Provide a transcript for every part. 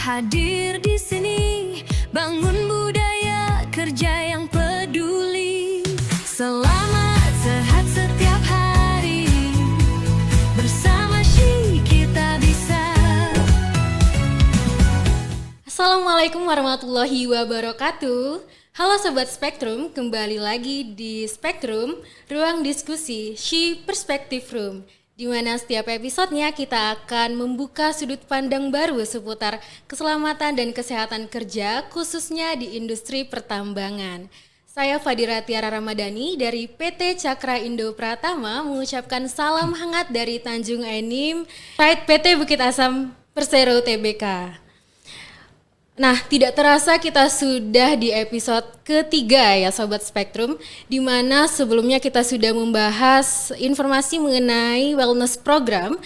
hadir di sini, bangun budaya kerja yang peduli. Selamat sehat setiap hari, bersama She kita bisa. Assalamualaikum warahmatullahi wabarakatuh. Halo Sobat Spektrum, kembali lagi di Spektrum, ruang diskusi She Perspective Room, di mana setiap episodenya kita akan membuka sudut pandang baru seputar keselamatan dan kesehatan kerja, khususnya di industri pertambangan. Saya Fadira Tiara Ramadhani dari PT Cakra Indo Pratama mengucapkan salam hangat dari Tanjung Enim, site PT Bukit Asam Persero Tbk. Nah, tidak terasa kita sudah di episode ketiga ya Sobat Spektrum, di mana sebelumnya kita sudah membahas informasi mengenai wellness program.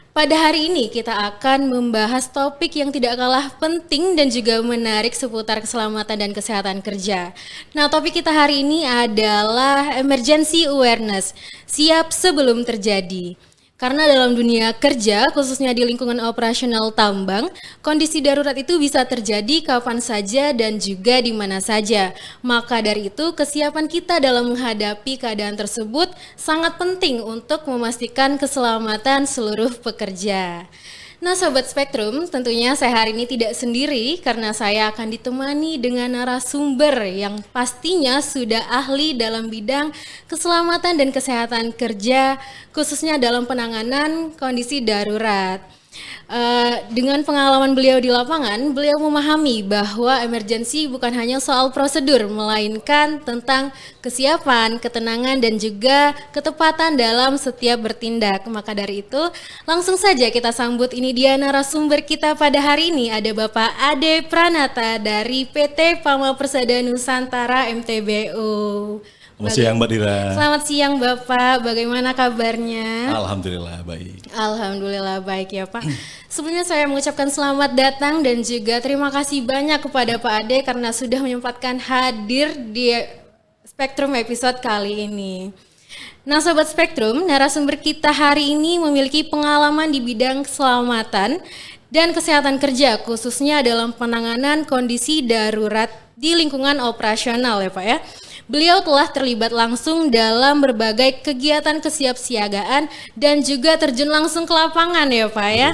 Pada hari ini kita akan membahas topik yang tidak kalah penting dan juga menarik seputar keselamatan dan kesehatan kerja. Nah, topik kita hari ini adalah emergency awareness, siap sebelum terjadi. Karena dalam dunia kerja, khususnya di lingkungan operasional tambang, kondisi darurat itu bisa terjadi kapan saja dan juga di mana saja. Maka dari itu, kesiapan kita dalam menghadapi keadaan tersebut sangat penting untuk memastikan keselamatan seluruh pekerja. Nah Sobat Spektrum, tentunya saya hari ini tidak sendiri karena saya akan ditemani dengan narasumber yang pastinya sudah ahli dalam bidang keselamatan dan kesehatan kerja, khususnya dalam penanganan kondisi darurat. Dengan pengalaman beliau di lapangan, beliau memahami bahwa emergensi bukan hanya soal prosedur, melainkan tentang kesiapan, ketenangan, dan juga ketepatan dalam setiap bertindak. Maka dari itu, langsung saja kita sambut ini dia narasumber kita pada hari ini. Ada Bapak Ade Pranata dari PT Pama Persada Nusantara MTBU. Selamat siang Mbak Dira. Selamat siang Bapak, bagaimana kabarnya? Alhamdulillah baik. Alhamdulillah baik ya Pak. Sebelumnya saya mengucapkan selamat datang dan juga terima kasih banyak kepada Pak Ade karena sudah menyempatkan hadir di Spektrum episode kali ini. Nah Sobat Spektrum, narasumber kita hari ini memiliki pengalaman di bidang keselamatan dan kesehatan kerja, khususnya dalam penanganan kondisi darurat di lingkungan operasional ya Pak ya. Beliau telah terlibat langsung dalam berbagai kegiatan kesiapsiagaan dan juga terjun langsung ke lapangan ya Pak ya.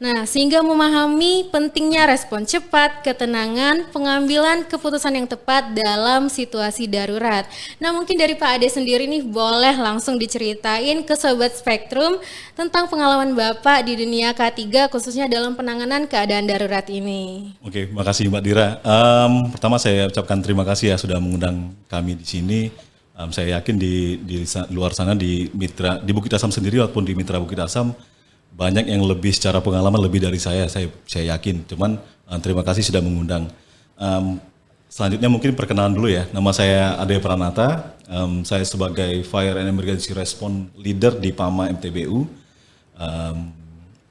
Nah, sehingga memahami pentingnya respon cepat, ketenangan, pengambilan keputusan yang tepat dalam situasi darurat. Nah, mungkin dari Pak Ade sendiri nih boleh langsung diceritain ke Sobat Spektrum tentang pengalaman Bapak di dunia K3 khususnya dalam penanganan keadaan darurat ini. Oke, makasih Mbak Dira. Pertama saya ucapkan terima kasih ya sudah mengundang kami di sini. Saya yakin di luar sana di Bukit Asam sendiri walaupun di Mitra Bukit Asam banyak yang lebih secara pengalaman lebih dari saya yakin. Cuman terima kasih sudah mengundang. Selanjutnya mungkin perkenalan dulu ya. Nama saya Ade Pranata. Saya sebagai Fire and Emergency Response Leader di PAMA MTBU.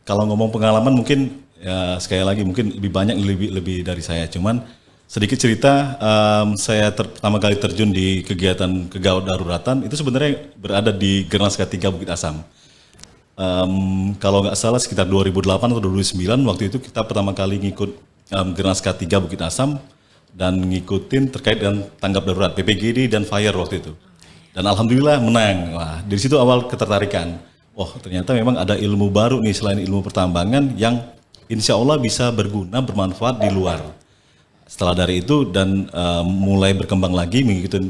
Kalau ngomong pengalaman mungkin ya sekali lagi mungkin lebih banyak lebih dari saya. Cuman sedikit cerita, saya pertama kali terjun di kegiatan kegawat daruratan itu sebenarnya berada di Gernas K3 Bukit Asam. Kalau nggak salah sekitar 2008 atau 2009 waktu itu kita pertama kali ngikut Gernas K3 Bukit Asam dan ngikutin terkait dengan tanggap darurat PPGD dan fire waktu itu. Dan alhamdulillah menang. Wah, dari situ awal ketertarikan. Wah, ternyata memang ada ilmu baru nih selain ilmu pertambangan yang insya Allah bisa berguna, bermanfaat di luar. Setelah dari itu dan mulai berkembang lagi mengikuti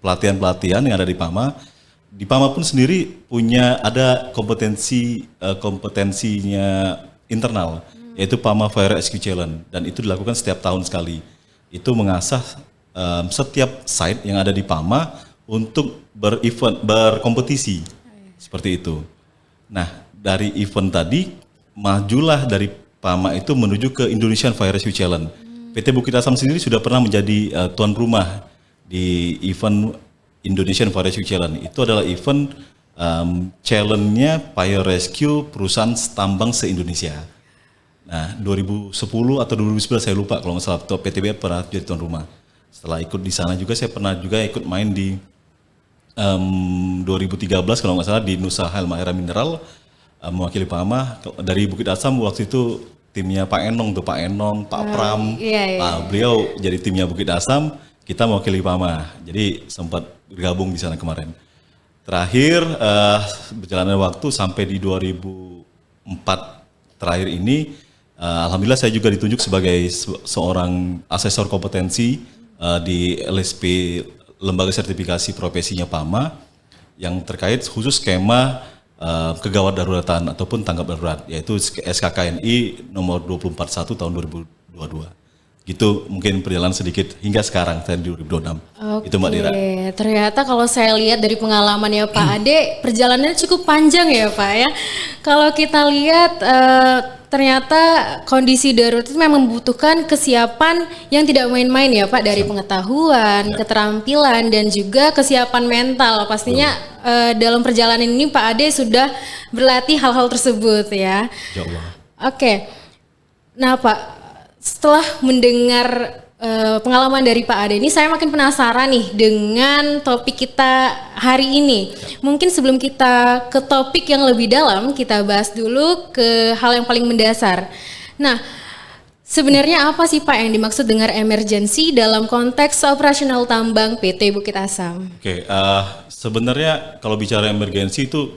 pelatihan-pelatihan yang ada di PAMA. Di PAMA pun sendiri punya ada kompetensinya internal, yaitu PAMA Fire Rescue Challenge, dan itu dilakukan setiap tahun sekali. Itu mengasah setiap site yang ada di PAMA untuk berkompetisi, seperti itu. Nah, dari event tadi, majulah dari PAMA itu menuju ke Indonesian Fire Rescue Challenge. PT Bukit Asam sendiri sudah pernah menjadi tuan rumah di event Indonesian Fire Rescue Challenge. Itu adalah event challenge-nya fire rescue perusahaan tambang se-Indonesia. Nah, 2010 atau 2011 saya lupa kalau nggak salah, PTB pernah jadi tuan rumah. Setelah ikut di sana juga saya pernah juga ikut main di 2013 kalau nggak salah di Nusa Halmahera Mineral mewakili PAMA dari Bukit Asam waktu itu timnya Pak Enong tuh, Pak Enong, Pak Pram. iya. Nah, beliau jadi timnya Bukit Asam, kita mewakili PAMA. Jadi sempat bergabung di sana kemarin. Terakhir berjalannya waktu sampai di 2004 terakhir ini, alhamdulillah saya juga ditunjuk sebagai seorang asesor kompetensi di LSP Lembaga Sertifikasi Profesinya PAMA yang terkait khusus skema kegawat daruratan ataupun tanggap darurat, yaitu SKKNI nomor 241 tahun 2022. Gitu mungkin perjalanan sedikit hingga sekarang saya di 2026. Itu Mbak Dira. Ternyata kalau saya lihat dari pengalaman ya Pak Ade, perjalanannya cukup panjang ya Pak ya. Kalau kita lihat ternyata kondisi darurat itu memang membutuhkan kesiapan yang tidak main-main ya Pak, dari pengetahuan, keterampilan, dan juga kesiapan mental. Pastinya dalam perjalanan ini Pak Ade sudah berlatih hal-hal tersebut ya. Ya Allah. Oke, nah Pak, setelah mendengar pengalaman dari Pak Ade ini, saya makin penasaran nih dengan topik kita hari ini. Mungkin sebelum kita ke topik yang lebih dalam, kita bahas dulu ke hal yang paling mendasar. Nah, sebenarnya apa sih Pak yang dimaksud dengan emergency dalam konteks operasional tambang PT Bukit Asam? Oke, sebenarnya kalau bicara emergensi itu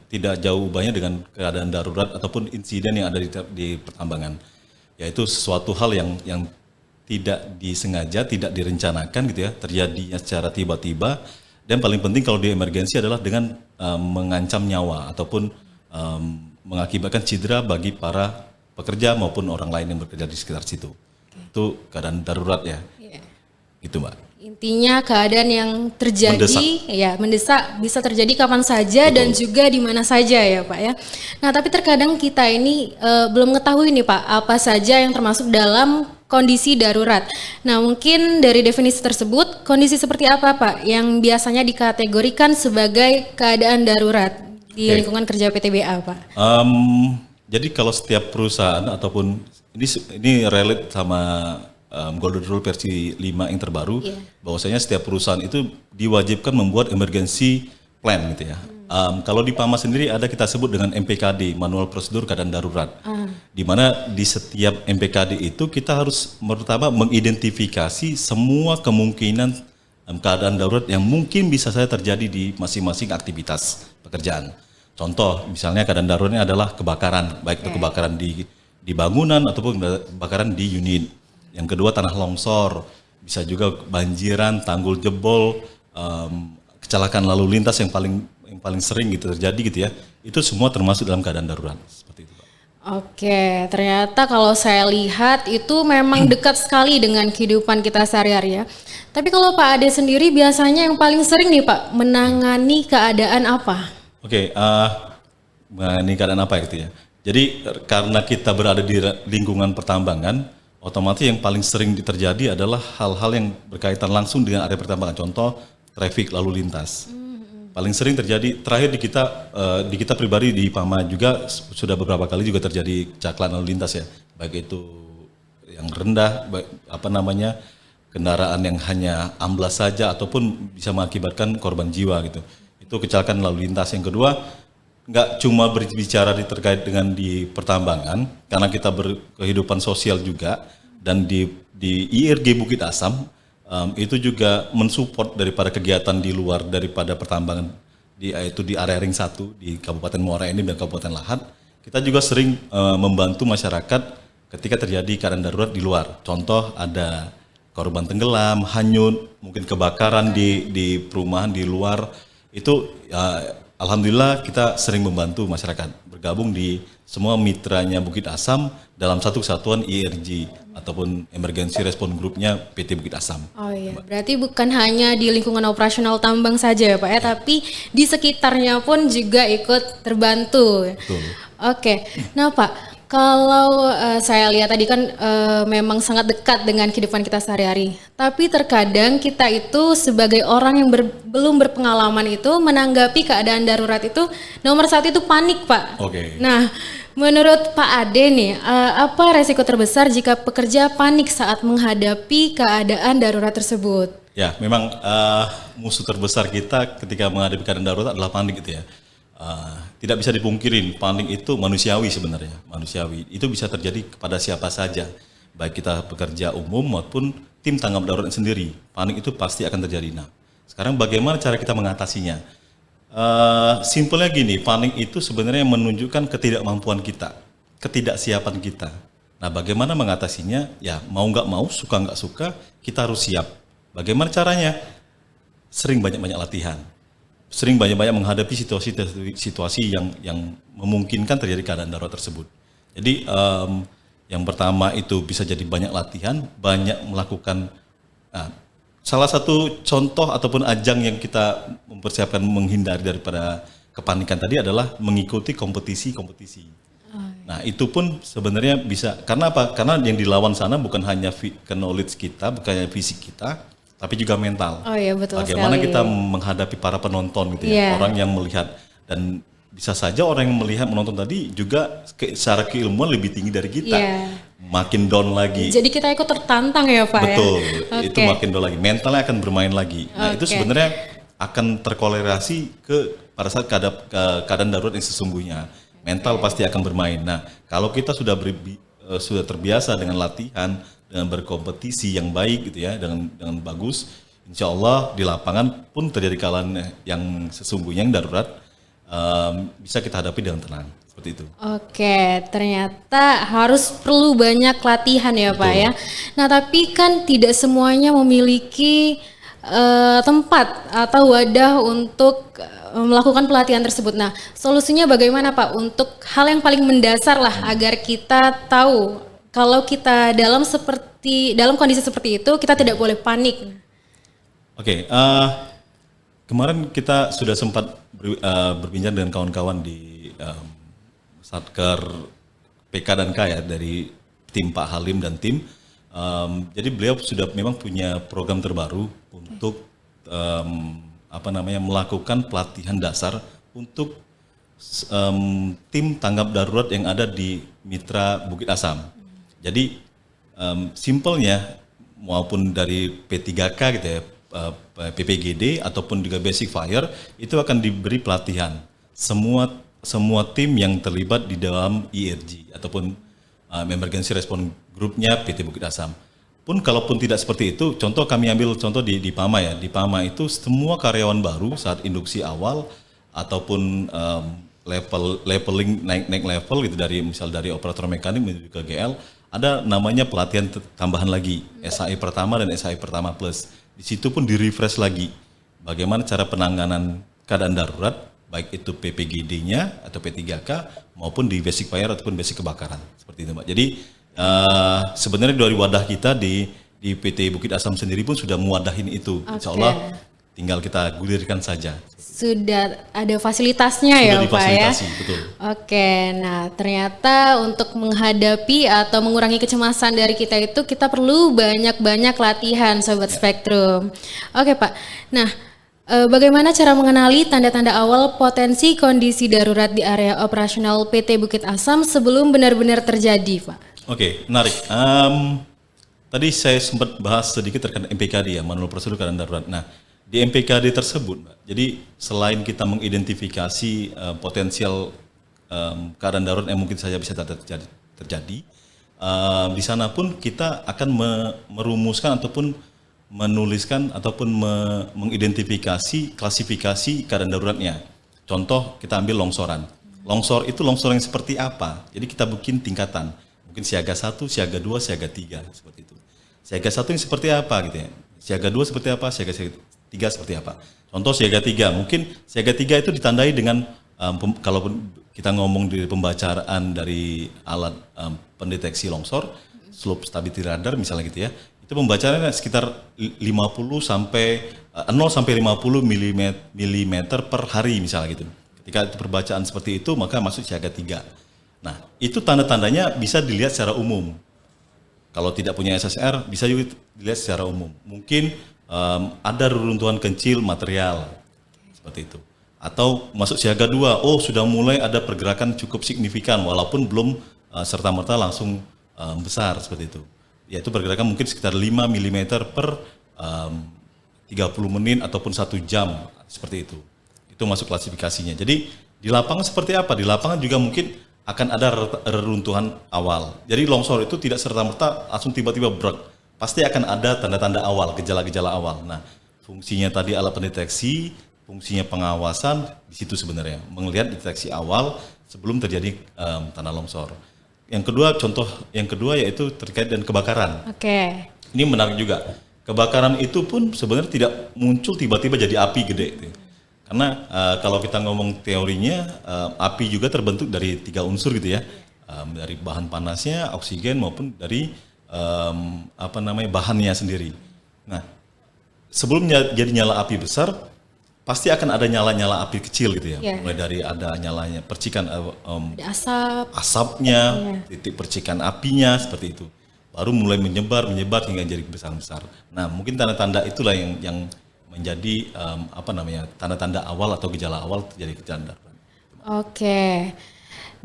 tidak jauh banyak dengan keadaan darurat ataupun insiden yang ada di pertambangan. Yaitu sesuatu hal yang tidak disengaja, tidak direncanakan gitu ya, terjadinya secara tiba-tiba, dan paling penting kalau di emergensi adalah dengan mengancam nyawa ataupun mengakibatkan cedera bagi para pekerja maupun orang lain yang bekerja di sekitar situ. Itu keadaan darurat ya. Gitu Mbak. Intinya keadaan yang terjadi mendesak bisa terjadi kapan saja. Betul. Dan juga di mana saja ya Pak ya. Nah, tapi terkadang kita ini belum mengetahui nih Pak apa saja yang termasuk dalam kondisi darurat. Nah, mungkin dari definisi tersebut, kondisi seperti apa Pak yang biasanya dikategorikan sebagai keadaan darurat di lingkungan kerja PTBA Pak? Jadi kalau setiap perusahaan ataupun ini relate sama Golden Rule versi 5 yang terbaru, bahwasanya setiap perusahaan itu diwajibkan membuat emergency plan gitu ya. Kalau di PAMA sendiri ada kita sebut dengan MPKD, Manual Prosedur Keadaan Darurat. Di mana di setiap MPKD itu kita harus pertama mengidentifikasi semua kemungkinan keadaan darurat yang mungkin bisa saja terjadi di masing-masing aktivitas pekerjaan. Contoh, misalnya keadaan daruratnya adalah kebakaran, baik itu kebakaran di bangunan ataupun kebakaran di unit. Yang kedua tanah longsor, bisa juga banjiran, tanggul jebol, kecelakaan lalu lintas yang paling sering gitu terjadi gitu ya. Itu semua termasuk dalam keadaan darurat seperti itu, Pak. Oke, ternyata kalau saya lihat itu memang dekat sekali dengan kehidupan kita sehari-hari ya. Tapi kalau Pak Ade sendiri biasanya yang paling sering nih Pak menangani keadaan apa? Oke, menangani keadaan apa gitu ya. Jadi karena kita berada di lingkungan pertambangan, otomatis yang paling sering terjadi adalah hal-hal yang berkaitan langsung dengan area pertambangan. Contoh, traffic lalu lintas. Paling sering terjadi, terakhir di kita pribadi di PAMA juga sudah beberapa kali juga terjadi kecelakaan lalu lintas ya. Baik itu yang rendah, kendaraan yang hanya amblas saja ataupun bisa mengakibatkan korban jiwa gitu. Itu kecelakaan lalu lintas. Yang kedua, nggak cuma berbicara terkait dengan di pertambangan, karena kita berkehidupan sosial juga, dan di IRG Bukit Asam itu juga mensupport daripada kegiatan di luar daripada pertambangan, yaitu di area ring 1 di Kabupaten Muara Enim dan Kabupaten Lahat. Kita juga sering membantu masyarakat ketika terjadi keadaan darurat di luar. Contoh ada korban tenggelam, hanyut, mungkin kebakaran di perumahan di luar. Itu alhamdulillah kita sering membantu masyarakat bergabung di semua mitranya Bukit Asam dalam satu kesatuan IRG ataupun Emergency Response Groupnya PT Bukit Asam. Oh iya, berarti bukan hanya di lingkungan operasional tambang saja ya Pak ya, tapi di sekitarnya pun juga ikut terbantu. Betul. Oke, nah Pak, kalau saya lihat tadi kan memang sangat dekat dengan kehidupan kita sehari-hari. Tapi terkadang kita itu sebagai orang yang belum berpengalaman itu menanggapi keadaan darurat itu nomor satu itu panik Pak. Oke. Nah, menurut Pak Ade nih, apa resiko terbesar jika pekerja panik saat menghadapi keadaan darurat tersebut? Ya, memang musuh terbesar kita ketika menghadapi keadaan darurat adalah panik gitu ya. tidak bisa dipungkirin panik itu manusiawi sebenarnya, manusiawi. Itu bisa terjadi kepada siapa saja, baik kita pekerja umum maupun tim tanggap darurat sendiri. Panik itu pasti akan terjadi. Nah, sekarang bagaimana cara kita mengatasinya? Simpelnya gini, panik itu sebenarnya menunjukkan ketidakmampuan kita, ketidaksiapan kita. Nah, bagaimana mengatasinya? Ya, mau nggak mau, suka nggak suka, kita harus siap. Bagaimana caranya? Sering banyak-banyak latihan. Sering banyak-banyak menghadapi situasi yang memungkinkan terjadi keadaan darurat tersebut. Jadi yang pertama itu bisa jadi banyak latihan, banyak melakukan. Salah satu contoh ataupun ajang yang kita mempersiapkan menghindari daripada kepanikan tadi adalah mengikuti kompetisi-kompetisi. Nah itu pun sebenarnya bisa, karena apa? Karena yang dilawan sana bukan hanya knowledge kita, bukan hanya fisik kita, tapi juga mental. Oh iya, betul Bagaimana sekali. kita menghadapi para penonton gitu ya, orang yang melihat, dan bisa saja orang yang melihat menonton tadi juga secara keilmuan lebih tinggi dari kita, makin down lagi. Jadi kita ikut tertantang ya Pak. Betul, ya? itu makin down lagi, mentalnya akan bermain lagi. Nah itu sebenarnya akan terkolerasi pada saat keadaan darurat yang sesungguhnya, mental pasti akan bermain. Nah kalau kita sudah terbiasa dengan latihan, dengan berkompetisi yang baik gitu ya, dengan bagus, insya Allah di lapangan pun terjadi keadaan yang sesungguhnya yang darurat, bisa kita hadapi dengan tenang, seperti itu. Oke, ternyata harus perlu banyak latihan ya Pak ya. Nah tapi kan tidak semuanya memiliki tempat atau wadah untuk melakukan pelatihan tersebut. Nah solusinya bagaimana Pak untuk hal yang paling mendasar lah agar kita tahu kalau kita dalam kondisi seperti itu kita tidak boleh panik. Oke, kemarin kita sudah sempat berbincang dengan kawan-kawan di Satker PK dan K ya, dari tim Pak Halim dan tim. Jadi beliau sudah memang punya program terbaru untuk melakukan pelatihan dasar untuk tim tanggap darurat yang ada di Mitra Bukit Asam. Jadi simpelnya maupun dari P3K gitu ya, PPGD ataupun juga Basic Fire itu akan diberi pelatihan. Semua tim yang terlibat di dalam ERG ataupun Emergency Response Group-nya PT Bukit Asam. Pun kalaupun tidak seperti itu, contoh kami ambil contoh di PAMA ya. Di PAMA itu semua karyawan baru saat induksi awal ataupun leveling naik level gitu, dari operator mekanik menuju ke GL, ada namanya pelatihan tambahan lagi, SAI pertama dan SAI pertama plus. Di situ pun di-refresh lagi bagaimana cara penanganan keadaan darurat, baik itu PPGD-nya atau P3K maupun di basic fire ataupun basic kebakaran, seperti itu Mbak. Jadi sebenarnya dari wadah kita di PT Bukit Asam sendiri pun sudah mewadahin itu. Insya Allah tinggal kita gulirkan saja. Sudah ada fasilitasnya ya Pak ya. Betul. Oke, nah ternyata untuk menghadapi atau mengurangi kecemasan dari kita itu kita perlu banyak-banyak latihan Sobat Spektrum. Oke Pak, nah bagaimana cara mengenali tanda-tanda awal potensi kondisi darurat di area operasional PT Bukit Asam sebelum benar-benar terjadi Pak? Oke, menarik. Tadi saya sempat bahas sedikit terkait MPKD ya, Manual Prosedur Keadaan Darurat. Nah, di MPKD tersebut, Mbak, jadi selain kita mengidentifikasi potensial keadaan darurat yang mungkin saja bisa terjadi, di sana pun kita akan merumuskan ataupun menuliskan ataupun mengidentifikasi klasifikasi keadaan daruratnya. Contoh kita ambil longsoran. Longsor itu longsor yang seperti apa? Jadi kita bikin tingkatan. Mungkin siaga 1, siaga 2, siaga 3 seperti itu. Siaga 1 yang seperti apa gitu ya? Siaga 2 seperti apa? Siaga 3 seperti apa? Contoh siaga 3, mungkin siaga 3 itu ditandai dengan kalau kita ngomong di pembacaan dari alat pendeteksi longsor, slope stability radar misalnya gitu ya. Itu pembacaannya sekitar 0 sampai 50 mm per hari misalnya gitu. Ketika itu perbacaan seperti itu, maka masuk siaga 3. Nah, itu tanda-tandanya bisa dilihat secara umum. Kalau tidak punya SSR, bisa juga dilihat secara umum. Mungkin ada reruntuhan kecil material, seperti itu. Atau masuk siaga 2, sudah mulai ada pergerakan cukup signifikan, walaupun belum serta-merta langsung besar, seperti itu. Yaitu pergerakan mungkin sekitar 5 mm per 30 menit ataupun 1 jam, seperti itu. Itu masuk klasifikasinya. Jadi Di lapangan seperti apa? Di lapangan juga mungkin akan ada reruntuhan awal. Jadi longsor itu tidak serta-merta langsung tiba-tiba brek. Pasti akan ada tanda-tanda awal, gejala-gejala awal. Nah, fungsinya tadi alat pendeteksi, fungsinya pengawasan di situ sebenarnya, melihat deteksi awal sebelum terjadi tanah longsor. Contoh yang kedua yaitu terkait dengan kebakaran. Oke. Ini menarik juga. Kebakaran itu pun sebenarnya tidak muncul tiba-tiba jadi api gede. Gitu. Karena kalau kita ngomong teorinya, api juga terbentuk dari 3 unsur gitu ya, dari bahan panasnya, oksigen maupun dari bahannya sendiri. Nah, sebelumnya jadi nyala api besar, pasti akan ada nyala-nyala api kecil gitu ya. Mulai dari ada nyalanya percikan Ada asapnya, titik percikan apinya seperti itu. Baru mulai menyebar hingga jadi besar-besar. Nah, mungkin tanda-tanda itulah yang menjadi tanda-tanda awal atau gejala awal terjadi kecelakaan darurat. Oke.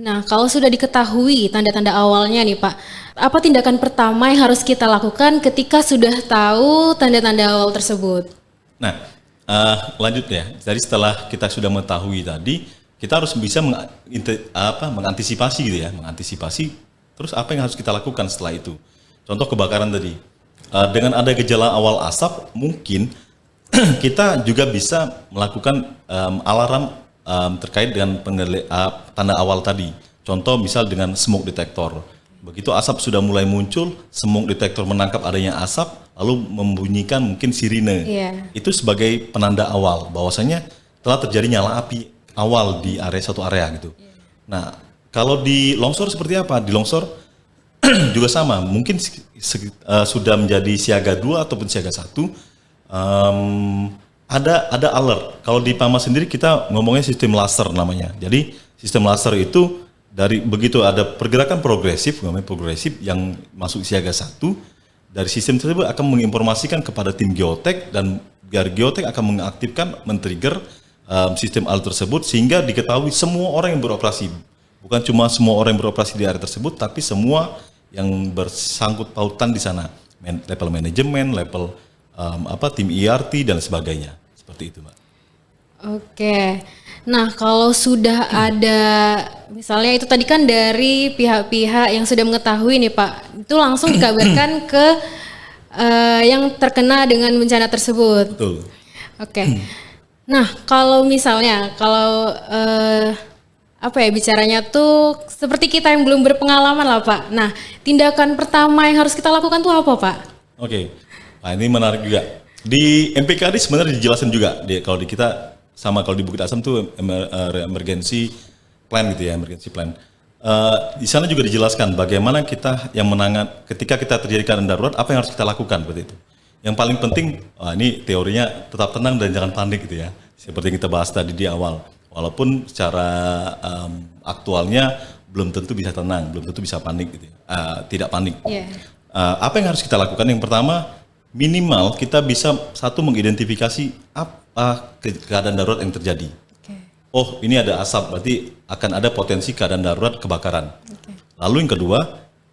Nah, kalau sudah diketahui tanda-tanda awalnya nih Pak, apa tindakan pertama yang harus kita lakukan ketika sudah tahu tanda-tanda awal tersebut? Nah, lanjut ya. Jadi setelah kita sudah mengetahui tadi, kita harus bisa mengantisipasi gitu ya, mengantisipasi. Terus apa yang harus kita lakukan setelah itu? Contoh kebakaran tadi, dengan ada gejala awal asap, mungkin kita juga bisa melakukan alarm terkait dengan tanda awal tadi. Contoh misal dengan smoke detector. Begitu asap sudah mulai muncul, smoke detector menangkap adanya asap, lalu membunyikan mungkin sirine. Itu sebagai penanda awal bahwasanya telah terjadi nyala api awal di suatu area gitu. Nah, kalau di longsor seperti apa? Di longsor juga sama, mungkin sudah menjadi siaga 2 ataupun siaga 1. Ada alert. Kalau di PAMA sendiri kita ngomongnya sistem laser namanya. Jadi sistem laser itu dari begitu ada pergerakan progresif, namanya progresif yang masuk siaga 1, dari sistem tersebut akan menginformasikan kepada tim geotek dan biar geotek akan mengaktifkan, men-trigger sistem alert tersebut sehingga diketahui semua orang yang beroperasi. Bukan cuma semua orang yang beroperasi di area tersebut, tapi semua yang bersangkut pautan di sana. Level manajemen, level tim ERT dan sebagainya. Seperti itu, Mbak. Oke. Nah, kalau sudah ada, misalnya itu tadi kan dari pihak-pihak yang sudah mengetahui nih Pak, itu langsung dikabarkan ke yang terkena dengan bencana tersebut. Betul. Oke. Nah, kalau misalnya, bicaranya tuh seperti kita yang belum berpengalaman lah Pak. Nah, tindakan pertama yang harus kita lakukan tuh apa Pak? Oke. Nah, ini menarik juga. Di MPKD sebenarnya dijelaskan juga. Kalau di kita sama kalau di Bukit Asam tuh emergency plan gitu ya, emergency plan. Di sana juga dijelaskan bagaimana kita yang ketika kita terjadi keadaan darurat, apa yang harus kita lakukan seperti itu. Yang paling penting, ini teorinya tetap tenang dan jangan panik gitu ya. Seperti yang kita bahas tadi di awal. Walaupun secara aktualnya belum tentu bisa tenang, belum tentu bisa panik gitu ya. Tidak panik. Apa yang harus kita lakukan? Yang pertama, minimal kita bisa mengidentifikasi apa keadaan darurat yang terjadi. Oh, ini ada asap, berarti akan ada potensi keadaan darurat kebakaran. Lalu yang kedua,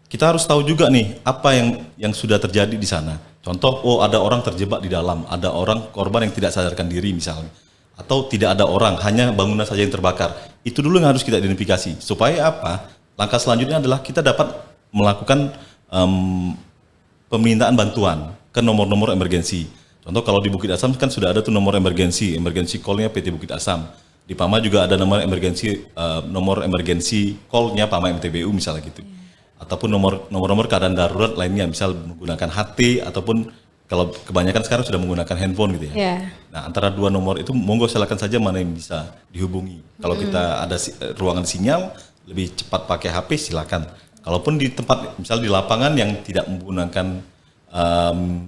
kita harus tahu juga nih apa yang sudah terjadi di sana. Contoh, ada orang terjebak di dalam, ada orang korban yang tidak sadarkan diri misalnya, atau tidak ada orang, hanya bangunan saja yang terbakar. Itu dulu yang harus kita identifikasi. Supaya apa? Langkah selanjutnya adalah kita dapat melakukan permintaan bantuan ke nomor-nomor emergensi. Contoh kalau di Bukit Asam kan sudah ada tuh nomor emergensi call-nya PT Bukit Asam. Di PAMA juga ada nomor emergensi call-nya PAMA MTBU misalnya gitu. Ataupun nomor keadaan darurat lainnya, misal menggunakan HT ataupun kalau kebanyakan sekarang sudah menggunakan handphone gitu ya. Nah, antara dua nomor itu monggo silakan saja mana yang bisa dihubungi. Kalau kita ada ruangan sinyal lebih cepat pakai HP silakan. Kalaupun di tempat misal di lapangan yang tidak menggunakan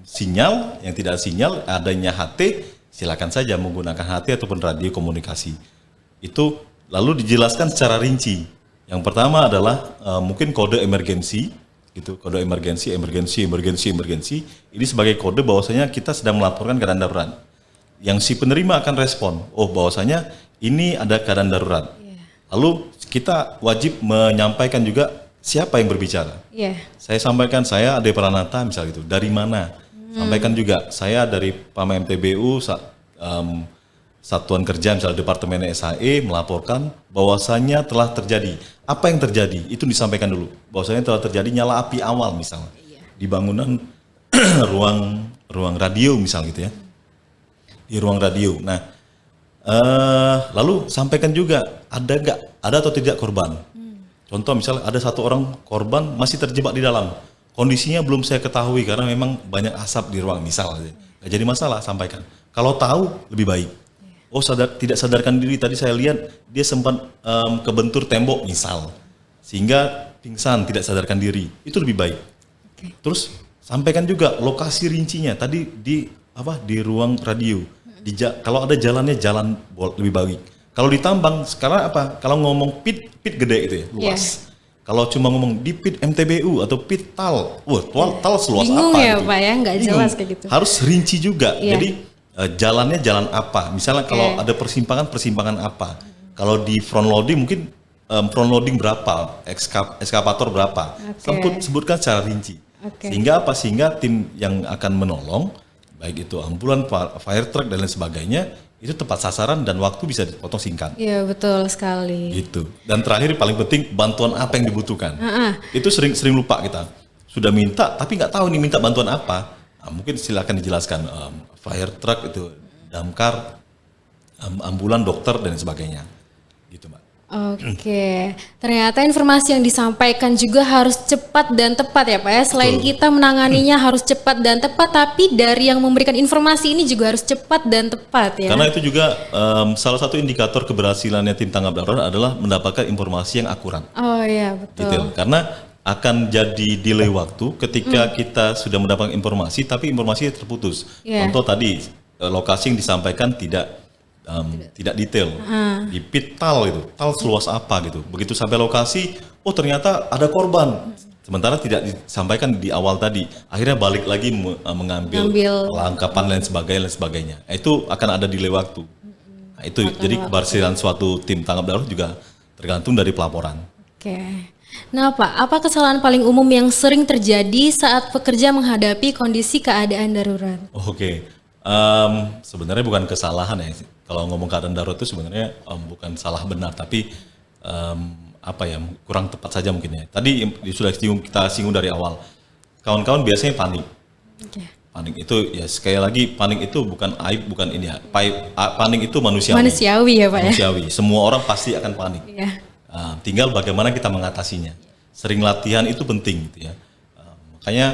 sinyal, yang tidak sinyal adanya HT, silakan saja menggunakan HT ataupun radio komunikasi. Itu lalu dijelaskan secara rinci. Yang pertama adalah mungkin kode emergensi, gitu, kode emergensi. Ini sebagai kode bahwasanya kita sedang melaporkan keadaan darurat. Yang si penerima akan respon, bahwasanya ini ada keadaan darurat. Lalu kita wajib menyampaikan juga siapa yang berbicara. Saya sampaikan saya Ade Pranata misal gitu. Dari mana? Sampaikan juga saya dari PAMA MTBU satuan kerja misalnya Departemen SHE melaporkan bahwasanya telah terjadi. Apa yang terjadi? Itu disampaikan dulu. Bahwasanya telah terjadi nyala api awal misalnya di bangunan ruang radio misal gitu ya. Di ruang radio. Nah, lalu sampaikan juga ada atau tidak korban. Contoh misalnya ada satu orang korban masih terjebak di dalam. Kondisinya belum saya ketahui karena memang banyak asap di ruang misalnya. Nggak jadi masalah, sampaikan. Kalau tahu lebih baik. Oh tidak sadarkan diri, tadi saya lihat dia sempat kebentur tembok misal, sehingga pingsan tidak sadarkan diri, itu lebih baik. Terus sampaikan juga lokasi rincinya tadi di ruang radio. Kalau ada jalannya jalan lebih baik. Kalau ditambang sekarang apa? Kalau ngomong pit gede itu ya luas. Kalau cuma ngomong di pit MTBU atau pit tal, tal seluas bingung apa? Ya gitu. Pak ya, nggak jelas kayak gitu. Harus rinci juga. Jadi jalannya jalan apa? Misalnya kalau ada persimpangan apa? Kalau di front loading mungkin front loading berapa? Ekskavator berapa? Sebutkan secara rinci. Sehingga apa? Sehingga tim yang akan menolong, baik itu ambulan, fire truck dan lain sebagainya, itu tepat sasaran dan waktu bisa dipotong singkat. Iya betul sekali. Gitu. Dan terakhir paling penting bantuan apa yang dibutuhkan. Itu sering lupa kita. Sudah minta tapi nggak tahu nih minta bantuan apa. Nah, mungkin silakan dijelaskan fire truck itu, damkar, ambulan, dokter dan sebagainya. Gitu, Mbak. Oke, ternyata informasi yang disampaikan juga harus cepat dan tepat ya Pak ya. Selain kita menanganinya harus cepat dan tepat, tapi dari yang memberikan informasi ini juga harus cepat dan tepat ya. Karena itu juga salah satu indikator keberhasilannya tim tanggap darurat adalah mendapatkan informasi yang akurat. Oh iya betul. Detail. Karena akan jadi delay waktu ketika kita sudah mendapatkan informasi tapi informasinya terputus. Contoh tadi lokasi yang disampaikan tidak detail. Di pit tal itu, tal seluas apa gitu. Begitu sampai lokasi, oh ternyata ada korban. Sementara tidak disampaikan di awal tadi. Akhirnya balik lagi mengambil langkapan dan sebagainya. Itu akan ada delay waktu. Nah, itu jadi keberhasilan suatu tim tanggap darurat juga tergantung dari pelaporan. Oke. Nah Pak, apa kesalahan paling umum yang sering terjadi saat pekerja menghadapi kondisi keadaan darurat? Oke. Sebenarnya bukan kesalahan ya. Kalau ngomong keadaan darurat itu sebenarnya bukan salah benar, tapi kurang tepat saja mungkin ya. Tadi sudah kita singgung dari awal. Kawan-kawan biasanya panik. Panik itu ya sekali lagi panik itu bukan aib, bukan ini ya. Panik itu manusiawi. Manusiawi ya Pak ya. Manusiawi. Semua orang pasti akan panik. Tinggal bagaimana kita mengatasinya. Sering latihan itu penting gitu ya. Makanya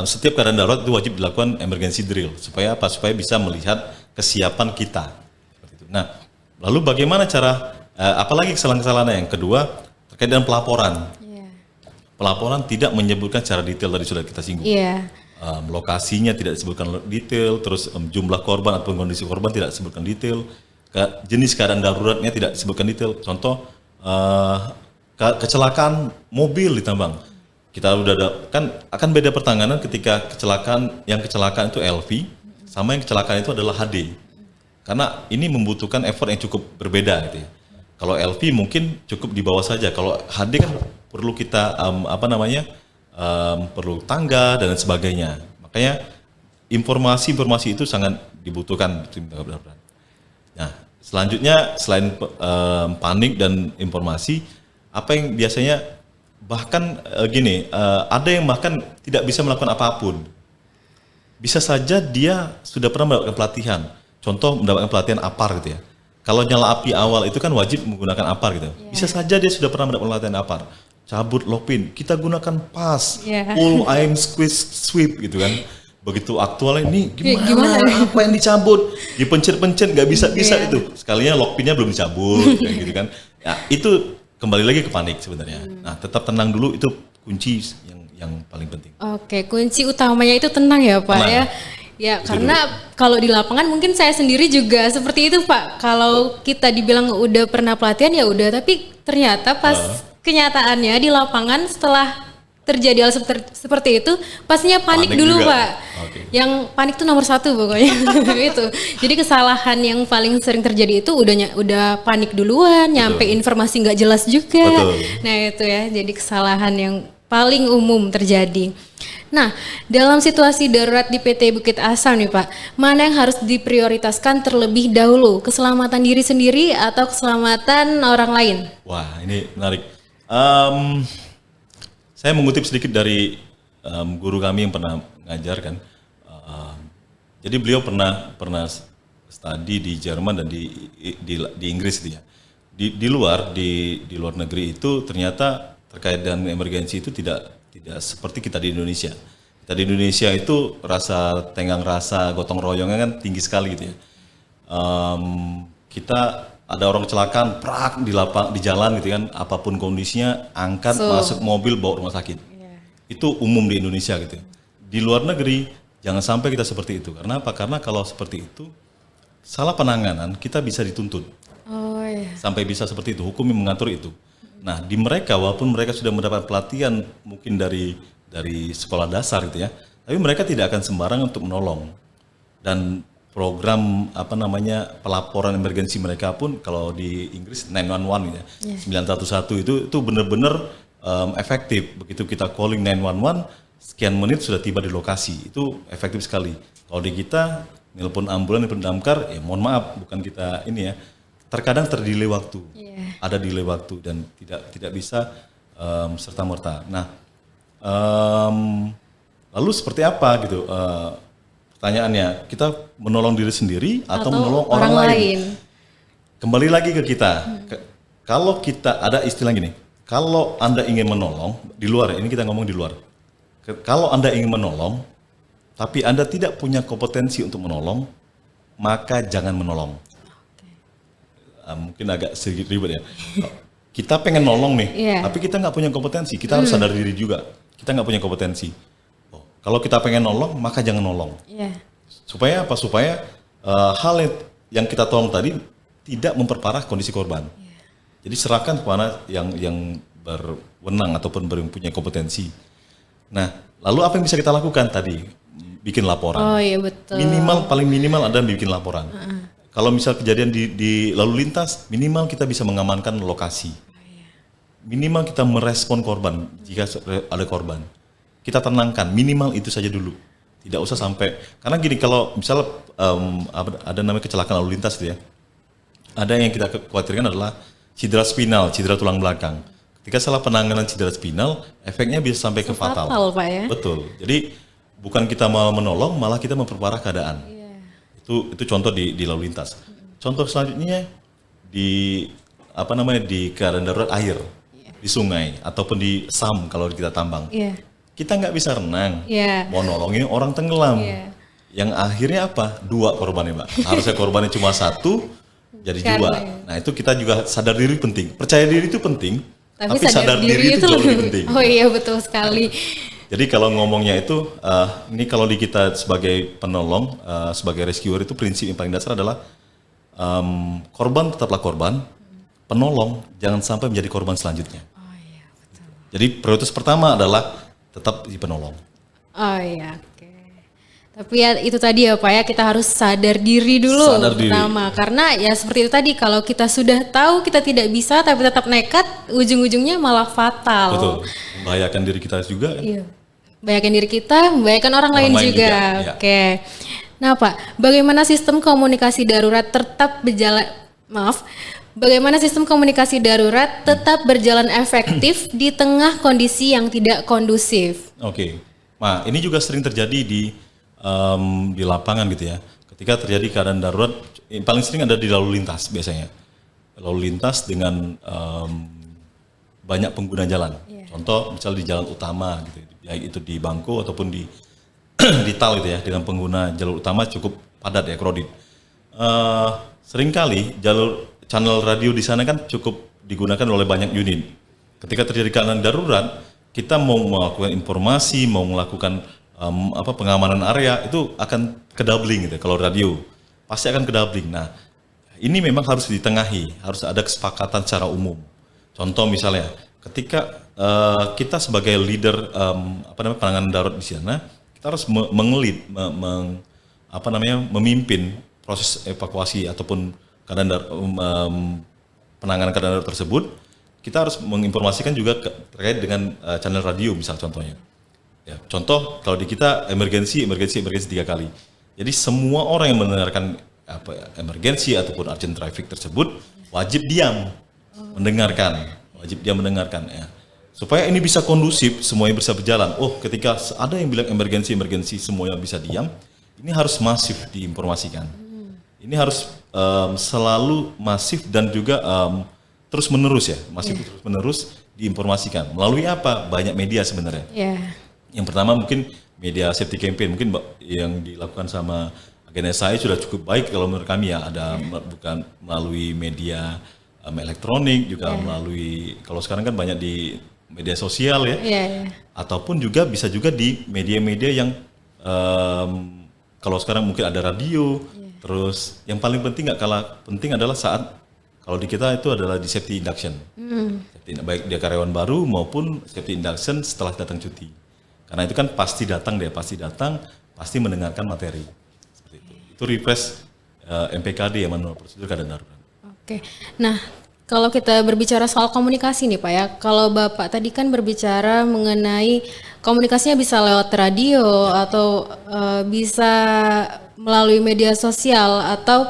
setiap keadaan darurat itu wajib dilakukan emergency drill supaya apa? Supaya bisa melihat kesiapan kita. Seperti itu. Nah, lalu bagaimana cara? Apalagi kesalahan-kesalahan yang kedua terkait dengan pelaporan. Pelaporan tidak menyebutkan secara detail tadi sudah kita singgung. Lokasinya tidak disebutkan detail, terus jumlah korban atau kondisi korban tidak disebutkan detail, jenis keadaan daruratnya tidak disebutkan detail. Contoh kecelakaan mobil di tambang. Kita udah ada, kan akan beda pertanganan ketika kecelakaan itu LV sama yang kecelakaan itu adalah HD. Karena ini membutuhkan effort yang cukup berbeda gitu ya. Kalau LV mungkin cukup di bawah saja. Kalau HD kan perlu kita perlu tangga dan sebagainya. Makanya informasi itu sangat dibutuhkan tim tanggap darurat. Nah, selanjutnya selain panik dan informasi, apa yang biasanya bahkan ada yang bahkan tidak bisa melakukan apapun. Bisa saja dia sudah pernah mendapatkan pelatihan. Contoh mendapatkan pelatihan APAR gitu ya. Kalau nyala api awal itu kan wajib menggunakan APAR gitu. Bisa saja dia sudah pernah mendapatkan pelatihan APAR. Cabut lopin, kita gunakan pas, pull, aim, sweep gitu kan. Begitu aktualnya ini gimana? Apa yang dicabut? Dipencet-pencet nggak bisa itu. Sekalinya lockpinnya belum dicabut kayak gitu kan. Ya, itu kembali lagi ke panik sebenarnya. Nah, tetap tenang dulu, itu kunci yang paling penting. Oke, kunci utamanya itu tenang ya Pak ya. Ya, itu karena kalau di lapangan mungkin saya sendiri juga seperti itu Pak. Kalau kita dibilang udah pernah pelatihan ya udah, tapi ternyata pas kenyataannya di lapangan setelah terjadi hal seperti itu, pastinya panik dulu juga, Pak. Yang panik tuh nomor 1 pokoknya. Itu. Jadi kesalahan yang paling sering terjadi itu udah panik duluan, nyampe informasi nggak jelas juga. Nah itu ya, jadi kesalahan yang paling umum terjadi. Nah, dalam situasi darurat di PT Bukit Asam nih Pak, mana yang harus diprioritaskan terlebih dahulu? Keselamatan diri sendiri atau keselamatan orang lain? Wah, ini menarik. Saya mengutip sedikit dari guru kami yang pernah ngajar kan. Jadi beliau pernah studi di Jerman dan di Inggris itu ya. Di luar negeri itu ternyata terkait dengan emergensi itu tidak seperti kita di Indonesia. Kita di Indonesia itu rasa tenggang rasa gotong royongnya kan tinggi sekali gitu ya. Kita ada orang kecelakaan, prak di jalan gitu kan, apapun kondisinya, angkat masuk mobil bawa rumah sakit. Itu umum di Indonesia gitu ya. Di luar negeri jangan sampai kita seperti itu. Karena apa? Karena kalau seperti itu salah penanganan kita bisa dituntut. Sampai bisa seperti itu, hukum yang mengatur itu. Nah, di mereka walaupun mereka sudah mendapat pelatihan mungkin dari sekolah dasar gitu ya, tapi mereka tidak akan sembarangan untuk menolong. Dan program pelaporan emergensi mereka pun kalau di Inggris 911 gitu ya, 911 itu benar-benar efektif. Begitu kita calling 911, sekian menit sudah tiba di lokasi. Itu efektif sekali. Kalau di kita nelpon ambulan, nelpon damkar, ya mohon maaf bukan kita ini ya. Terkadang terdelay waktu, ada delay waktu dan tidak bisa serta merta. Nah, lalu seperti apa gitu? Pertanyaannya, kita menolong diri sendiri atau menolong orang lain? Kembali lagi ke kita. Kalau kita ada istilah gini, kalau Anda ingin menolong di luar, ini kita ngomong di luar. Kalau Anda ingin menolong, tapi Anda tidak punya kompetensi untuk menolong, maka jangan menolong. Mungkin agak sedikit ribet ya. Kita pengen nolong nih, tapi kita nggak punya kompetensi. Kita harus sadar diri juga. Kita nggak punya kompetensi. Kalau kita pengen nolong, maka jangan nolong. Supaya apa? Supaya hal yang kita tolong tadi tidak memperparah kondisi korban. Jadi serahkan kepada yang berwenang ataupun punya kompetensi. Nah, lalu apa yang bisa kita lakukan tadi? Bikin laporan. Oh iya betul. Paling minimal ada bikin laporan. Kalau misal kejadian di lalu lintas, minimal kita bisa mengamankan lokasi. Minimal kita merespon korban jika ada korban. Kita tenangkan, minimal itu saja dulu. Tidak usah sampai, karena gini, kalau misal ada namanya kecelakaan lalu lintas itu ya, ada yang kita khawatirkan adalah cedera spinal, cedera tulang belakang. Ketika salah penanganan cedera spinal, efeknya bisa sampai ke fatal. Pak ya? Betul. Jadi bukan kita malah menolong, malah kita memperparah keadaan. Itu contoh di lalu lintas. Contoh selanjutnya di keadaan darurat air, di sungai ataupun di SAM kalau kita tambang. Kita nggak bisa renang, mau nolongin orang tenggelam. Yang akhirnya apa? 2 korbannya, Mbak. Harusnya korbannya cuma 1, jadi 2. Nah, itu kita juga sadar diri penting. Percaya diri itu penting, tapi sadar diri itu jauh lebih penting. Oh iya, betul sekali. Jadi kalau ngomongnya itu, ini kalau di kita sebagai penolong, sebagai rescuer itu prinsip yang paling dasar adalah korban tetaplah korban, penolong jangan sampai menjadi korban selanjutnya. Oh iya, betul. Jadi prioritas pertama adalah tetap di penolong. Oh iya, oke. Tapi ya itu tadi ya Pak ya, kita harus sadar diri dulu pertama. Karena ya seperti itu tadi, kalau kita sudah tahu kita tidak bisa tapi tetap nekat, ujung-ujungnya malah fatal. Betul, membahayakan diri kita juga. Iya. Membahayakan diri kita, membahayakan orang lain juga. Ya. Oke. Nah Pak, bagaimana sistem komunikasi darurat tetap berjalan, bagaimana sistem komunikasi darurat tetap berjalan efektif di tengah kondisi yang tidak kondusif? Oke. Nah, ini juga sering terjadi di lapangan gitu ya. Ketika terjadi keadaan darurat, paling sering ada di lalu lintas biasanya. Lalu lintas dengan banyak pengguna jalan. Contoh, misal di jalan utama gitu, baik itu di Bangko ataupun di Tal gitu ya, dengan pengguna jalur utama cukup padat ya, crowded. Seringkali channel radio di sana kan cukup digunakan oleh banyak unit. Ketika terjadi keadaan darurat, kita mau melakukan informasi, mau melakukan pengamanan area, itu akan kedoubling gitu. Kalau radio pasti akan kedoubling. Nah, ini memang harus ditengahi, harus ada kesepakatan secara umum. Contoh misalnya, ketika kita sebagai leader penanganan darurat di sana, kita harus memimpin proses evakuasi ataupun penanganan keadaan darurat tersebut. kita harus menginformasikan juga terkait dengan channel radio misal contohnya. Ya, contoh kalau di kita emergensi 3 kali. Jadi semua orang yang mendengarkan emergensi ataupun urgent traffic tersebut wajib diam mendengarkan ya. Supaya ini bisa kondusif, semuanya bisa berjalan. Oh, ketika ada yang bilang emergensi semuanya bisa diam, ini harus masif diinformasikan. Ini harus selalu masif dan juga terus menerus ya, terus menerus diinformasikan. Melalui apa? Banyak media sebenarnya. Yang pertama mungkin media safety campaign, mungkin yang dilakukan sama agen SAE sudah cukup baik kalau menurut kami ya. Ada bukan melalui media elektronik, juga melalui, kalau sekarang kan banyak di media sosial ya. Ataupun juga bisa juga di media-media yang kalau sekarang mungkin ada radio. Terus yang paling penting nggak kalah penting adalah saat kalau di kita itu adalah di safety induction. Baik dia karyawan baru maupun safety induction setelah datang cuti. Karena itu kan pasti datang, pasti mendengarkan materi. Seperti itu. Itu refresh MPKD yang manual prosedur keadaan darurat. Oke. Nah, kalau kita berbicara soal komunikasi nih Pak ya, kalau Bapak tadi kan berbicara mengenai komunikasinya bisa lewat radio atau bisa melalui media sosial atau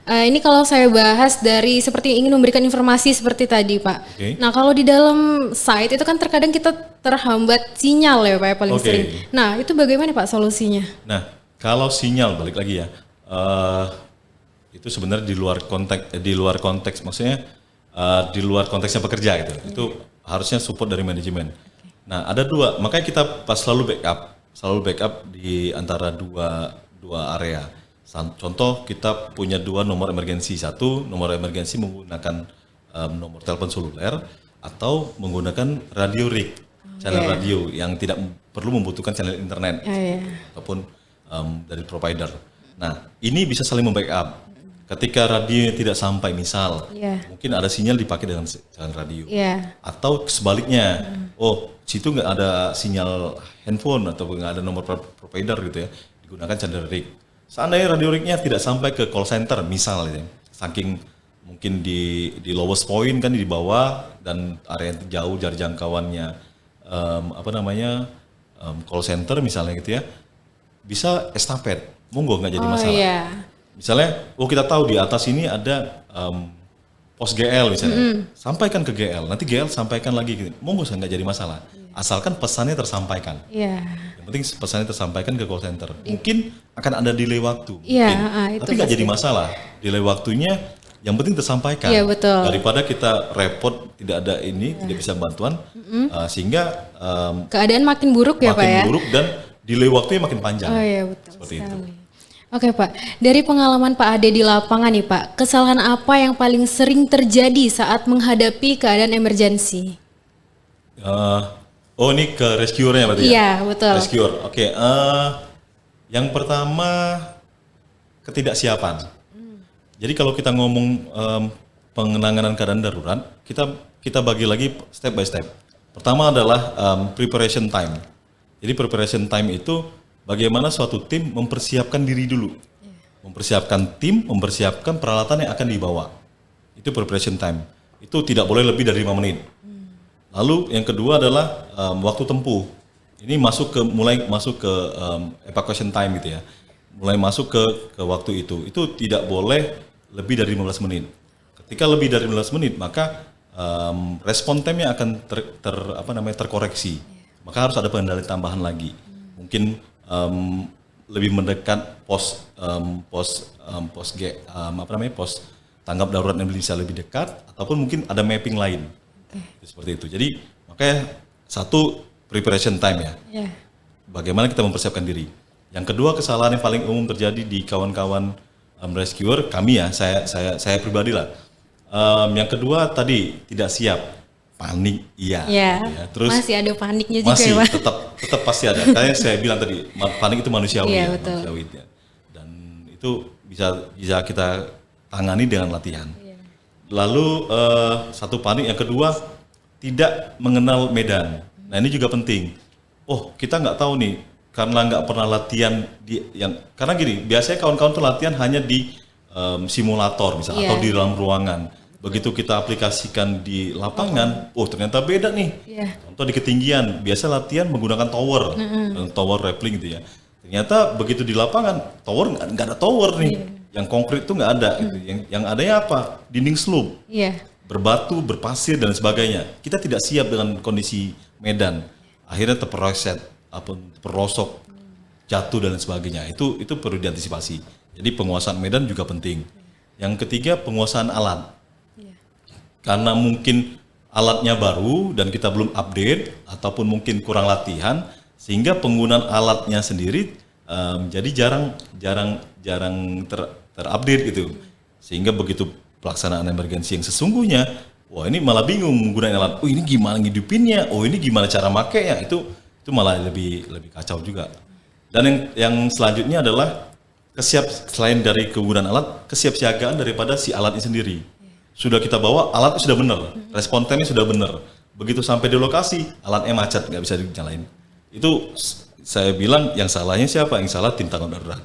ini kalau saya bahas dari seperti ingin memberikan informasi seperti tadi Pak. Nah kalau di dalam site itu kan terkadang kita terhambat sinyal ya Pak ya paling sering. Nah itu bagaimana Pak solusinya? Nah kalau sinyal balik lagi ya, itu sebenarnya di luar konteks maksudnya di luar konteksnya pekerja gitu. Itu harusnya support dari manajemen. Nah ada dua, makanya kita selalu backup di antara dua area. Contoh kita punya 2 nomor emergensi, satu nomor emergensi menggunakan nomor telepon seluler atau menggunakan radio rig, channel radio yang tidak perlu membutuhkan channel internet ataupun dari provider. Nah ini bisa saling membackup. Ketika radionya tidak sampai misal, mungkin ada sinyal dipakai dengan channel radio, atau sebaliknya, situ nggak ada sinyal handphone atau nggak ada nomor provider gitu ya, digunakan channel rig. Seandainya radio rignya tidak sampai ke call center misalnya, saking mungkin di lowest point kan di bawah dan area yang jauh dari jangkauannya call center misalnya gitu ya, bisa estafet, monggo nggak jadi masalah. Misalnya, kita tahu di atas ini ada pos GL misalnya, sampaikan ke GL, nanti GL sampaikan lagi, gitu. Monggo nggak jadi masalah, asalkan pesannya tersampaikan. Yang penting pesannya tersampaikan ke call center. Mungkin akan ada delay waktu, tapi nggak jadi masalah. Delay waktunya, yang penting tersampaikan. Daripada kita repot, tidak ada tidak bisa bantuan, sehingga keadaan makin buruk ya Pak ya. Makin buruk dan delay waktunya makin panjang. Seperti itu. Oke Pak, dari pengalaman Pak Ade di lapangan nih Pak, kesalahan apa yang paling sering terjadi saat menghadapi keadaan emergensi? Ini ke rescuer-nya berarti ya? Iya, betul. Rescuer, oke. Yang pertama, ketidaksiapan. Jadi kalau kita ngomong pengenanganan keadaan darurat, kita bagi lagi step by step. Pertama adalah preparation time. Jadi preparation time itu bagaimana suatu tim mempersiapkan diri dulu, mempersiapkan tim, mempersiapkan peralatan yang akan dibawa. Itu preparation time. Itu tidak boleh lebih dari 5 menit. Lalu yang kedua adalah waktu tempuh. Ini mulai masuk ke evacuation time gitu ya. Mulai masuk ke waktu itu. Itu tidak boleh lebih dari 15 menit. Ketika lebih dari 15 menit maka respon time-nya akan terkoreksi. Maka harus ada pengendali tambahan lagi. Mungkin lebih mendekat pos tanggap darurat yang bisa lebih dekat ataupun mungkin ada mapping lain. Seperti itu. Jadi makanya satu preparation time ya. Bagaimana kita mempersiapkan diri. Yang kedua kesalahan yang paling umum terjadi di kawan-kawan rescuer kami ya, saya pribadi lah. Yang kedua tadi tidak siap. Panik, iya. Ya. Terus masih ada paniknya juga masih, ya Pak? tetap pasti ada. Kayak saya bilang tadi, panik itu manusiawi. Manusiawi ya. Dan itu bisa kita tangani dengan latihan. Lalu satu panik, yang kedua tidak mengenal medan. Nah ini juga penting. Kita nggak tahu nih, karena nggak pernah latihan karena gini, biasanya kawan-kawan tuh latihan hanya di simulator misalnya atau di dalam ruangan. Begitu kita aplikasikan di lapangan, oh ternyata beda nih. Iya. Contoh di ketinggian, biasa latihan menggunakan tower, tower rappelling gitu ya. Ternyata begitu di lapangan, tower nggak ada tower nih, yang konkret tuh nggak ada. Gitu. Yang adanya apa? Dinding slope, Iya. berbatu, berpasir dan sebagainya. Kita tidak siap dengan kondisi medan, akhirnya terperoset, terperosok, jatuh dan sebagainya. Itu perlu diantisipasi. Jadi penguasaan medan juga penting. Yang ketiga penguasaan alat. Karena mungkin alatnya baru dan kita belum update ataupun mungkin kurang latihan sehingga penggunaan alatnya sendiri jadi jarang terupdate gitu. Sehingga begitu pelaksanaan emergensi yang sesungguhnya, wah ini malah bingung menggunakan alat. Oh ini gimana ngidupinnya? Oh ini gimana cara makainya? Itu malah lebih kacau juga. Dan yang selanjutnya adalah selain dari kegunaan alat, kesiapsiagaan daripada si alatnya sendiri. Sudah kita bawa, alatnya sudah benar, respon time-nya sudah benar. Begitu sampai di lokasi, alatnya macet, nggak bisa dinyalain. Itu saya bilang yang salahnya siapa? Yang salah tim tanggap darurat.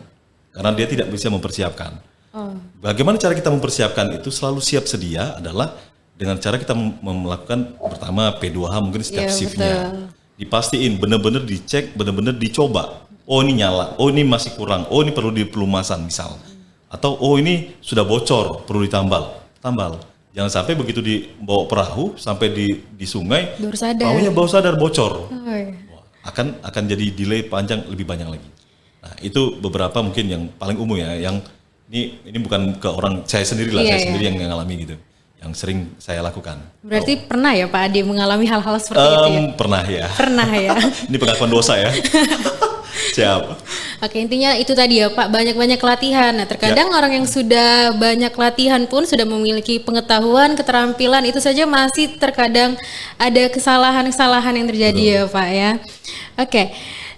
Karena dia tidak bisa mempersiapkan. Bagaimana cara kita mempersiapkan itu selalu siap sedia adalah dengan cara kita melakukan pertama P2H mungkin setiap shift-nya. Dipastiin, benar-benar dicek, benar-benar dicoba. Oh ini nyala, oh ini masih kurang, oh ini perlu dipelumasan misal. Atau oh ini sudah bocor, perlu tambal. Jangan sampai begitu dibawa perahu sampai di sungai, perahunya baru sadar bocor. Wah, akan jadi delay panjang lebih banyak lagi. Nah, itu beberapa mungkin yang paling umum ya, yang ini bukan ke orang saya sendiri lah, saya sendiri yang mengalami gitu. Yang sering saya lakukan. Berarti pernah ya Pak Ade mengalami hal-hal seperti itu ya? Pernah ya. Pernah ya. Ini pengakuan dosa ya. Siap. Oke, intinya itu tadi ya Pak, banyak-banyak latihan. Nah terkadang orang yang sudah banyak latihan pun sudah memiliki pengetahuan, keterampilan, itu saja masih terkadang ada kesalahan-kesalahan yang terjadi ya Pak ya. Oke,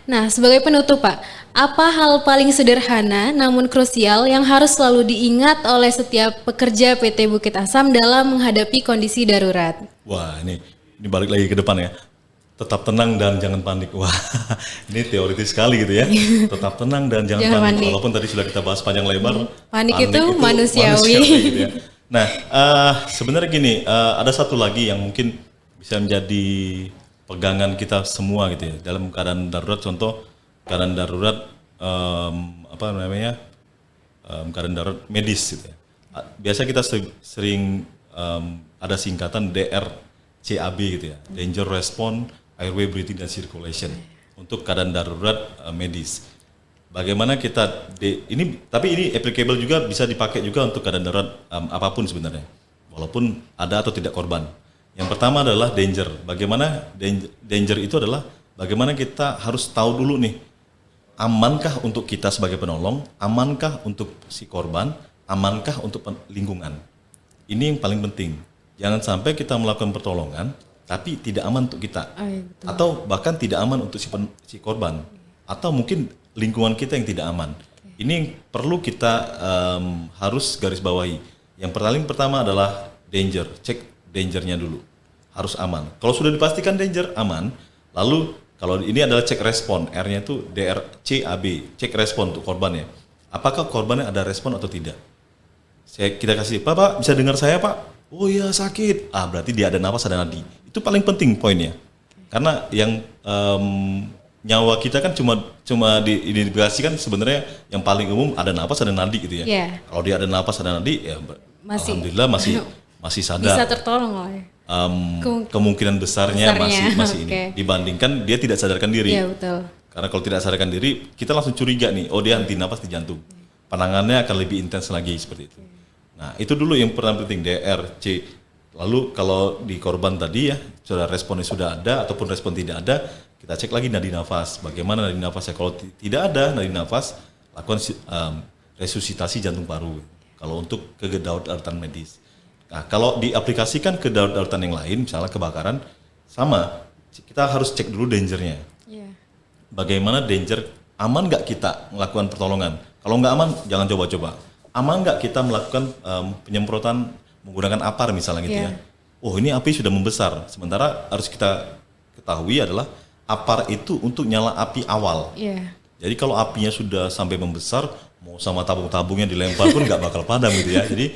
nah sebagai penutup Pak, apa hal paling sederhana namun krusial yang harus selalu diingat oleh setiap pekerja PT Bukit Asam dalam menghadapi kondisi darurat? Wah ini balik lagi ke depan ya. Tetap tenang dan jangan panik. Wah, ini teoritis sekali gitu ya. Tetap tenang dan jangan panik. Walaupun tadi sudah kita bahas panjang lebar. Panik itu manusiawi. Gitu ya. Nah, sebenarnya gini, ada satu lagi yang mungkin bisa menjadi pegangan kita semua gitu ya. Dalam keadaan darurat, contoh keadaan darurat, keadaan darurat medis gitu ya. Biasa kita sering ada singkatan DRCAB gitu ya. Danger Response, Airway Breathing dan Circulation untuk keadaan darurat medis. Bagaimana kita tapi ini applicable juga bisa dipakai juga untuk keadaan darurat apapun sebenarnya. Walaupun ada atau tidak korban. Yang pertama adalah danger. Bagaimana danger itu adalah bagaimana kita harus tahu dulu nih, amankah untuk kita sebagai penolong, amankah untuk si korban, amankah untuk lingkungan. Ini yang paling penting. Jangan sampai kita melakukan pertolongan tapi tidak aman untuk kita, atau bahkan tidak aman untuk si korban, atau mungkin lingkungan kita yang tidak aman. Ini yang perlu kita harus garis bawahi. Yang paling pertama adalah danger, cek dangernya dulu, harus aman. Kalau sudah dipastikan danger aman, lalu kalau ini adalah cek respon, R-nya itu DRCAB, cek respon untuk korbannya. Apakah korbannya ada respon atau tidak? Kita kasih, Pak bisa dengar saya Pak? Oh iya sakit. Berarti dia ada nafas, ada nadi. Itu paling penting poinnya. Karena yang nyawa kita kan cuma diidentifikasikan sebenarnya yang paling umum ada nafas, ada nadi gitu ya. Yeah. Kalau dia ada nafas, ada nadi, ya alhamdulillah masih sadar. Bisa tertolong lah. Kemungkinan besarnya masih ini. Dibandingkan dia tidak sadarkan diri. Iya betul. Karena kalau tidak sadarkan diri, kita langsung curiga nih. Oh dia henti nafas di jantung. Penanganannya akan lebih intens lagi seperti itu. Nah itu dulu yang pertama penting, DRC. Lalu kalau di korban tadi ya, sudah responnya sudah ada ataupun respon tidak ada, kita cek lagi nadi nafas. Bagaimana nadi nafasnya? Kalau tidak ada nadi nafas, lakukan resusitasi jantung paru. Kalau untuk kedaruratan medis. Nah kalau diaplikasikan ke daruratan yang lain, misalnya kebakaran, sama. Kita harus cek dulu dangernya. Yeah. Bagaimana danger, aman nggak kita melakukan pertolongan? Kalau nggak aman, jangan coba-coba. Aman nggak kita melakukan penyemprotan menggunakan apar misalnya gitu ya. Oh ini api sudah membesar. Sementara harus kita ketahui adalah apar itu untuk nyala api awal. Jadi kalau apinya sudah sampai membesar, mau sama tabung-tabungnya dilempar pun nggak bakal padam gitu ya. Jadi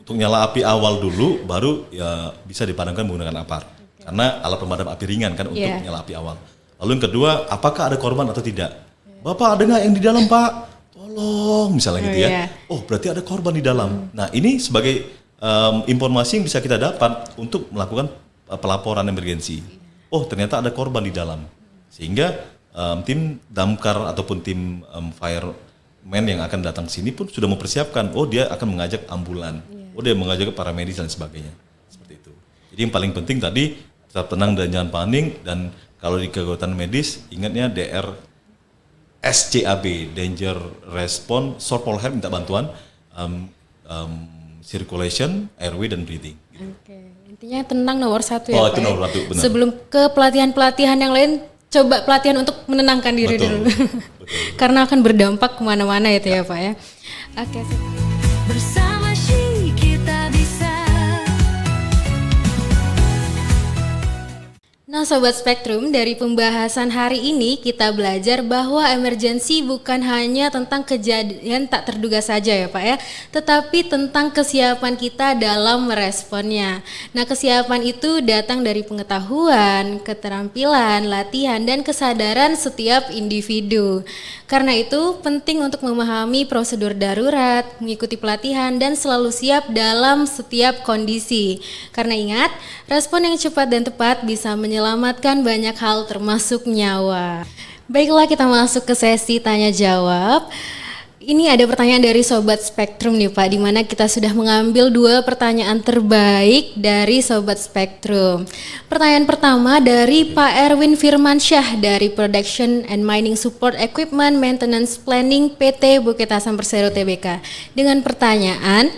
Untuk nyala api awal dulu, baru ya bisa dipadamkan menggunakan APAR. Karena alat pemadam api ringan kan untuk nyala api awal. Lalu yang kedua, apakah ada korban atau tidak? Bapak ada nggak yang di dalam Pak? Tolong misalnya gitu ya. Oh berarti ada korban di dalam. Nah ini sebagai informasi yang bisa kita dapat untuk melakukan pelaporan emergensi. Oh ternyata ada korban di dalam. Sehingga tim damkar ataupun tim fireman yang akan datang sini pun sudah mempersiapkan. Oh dia akan mengajak ambulan. Oh dia mengajak para medis dan sebagainya. Seperti itu. Jadi yang paling penting tadi tetap tenang dan jangan panik. Dan kalau di kegawatan medis ingatnya SCAB, Danger Response, Short Pole Help, minta bantuan, circulation, airway, dan breathing. Oke. Intinya tenang nomor 1 ya Pak. Itu nomor 1, benar. Sebelum ke pelatihan-pelatihan yang lain, coba pelatihan untuk menenangkan diri dulu. Betul. Karena akan berdampak kemana-mana itu ya Pak ya. Oke. Bersama She kita bisa. Nah Sobat Spektrum, dari pembahasan hari ini kita belajar bahwa emergensi bukan hanya tentang kejadian tak terduga saja ya Pak ya, tetapi tentang kesiapan kita dalam meresponnya. Nah kesiapan itu datang dari pengetahuan, keterampilan, latihan, dan kesadaran setiap individu. Karena itu penting untuk memahami prosedur darurat, mengikuti pelatihan, dan selalu siap dalam setiap kondisi. Karena ingat, respon yang cepat dan tepat bisa menyelamatkan banyak hal termasuk nyawa. Baiklah kita masuk ke sesi tanya jawab. Ini ada pertanyaan dari Sobat Spektrum nih Pak, di mana kita sudah mengambil 2 pertanyaan terbaik dari Sobat Spektrum. Pertanyaan pertama dari Pak Erwin Firmansyah dari Production and Mining Support Equipment Maintenance Planning PT Bukit Asam Persero Tbk. Dengan pertanyaan,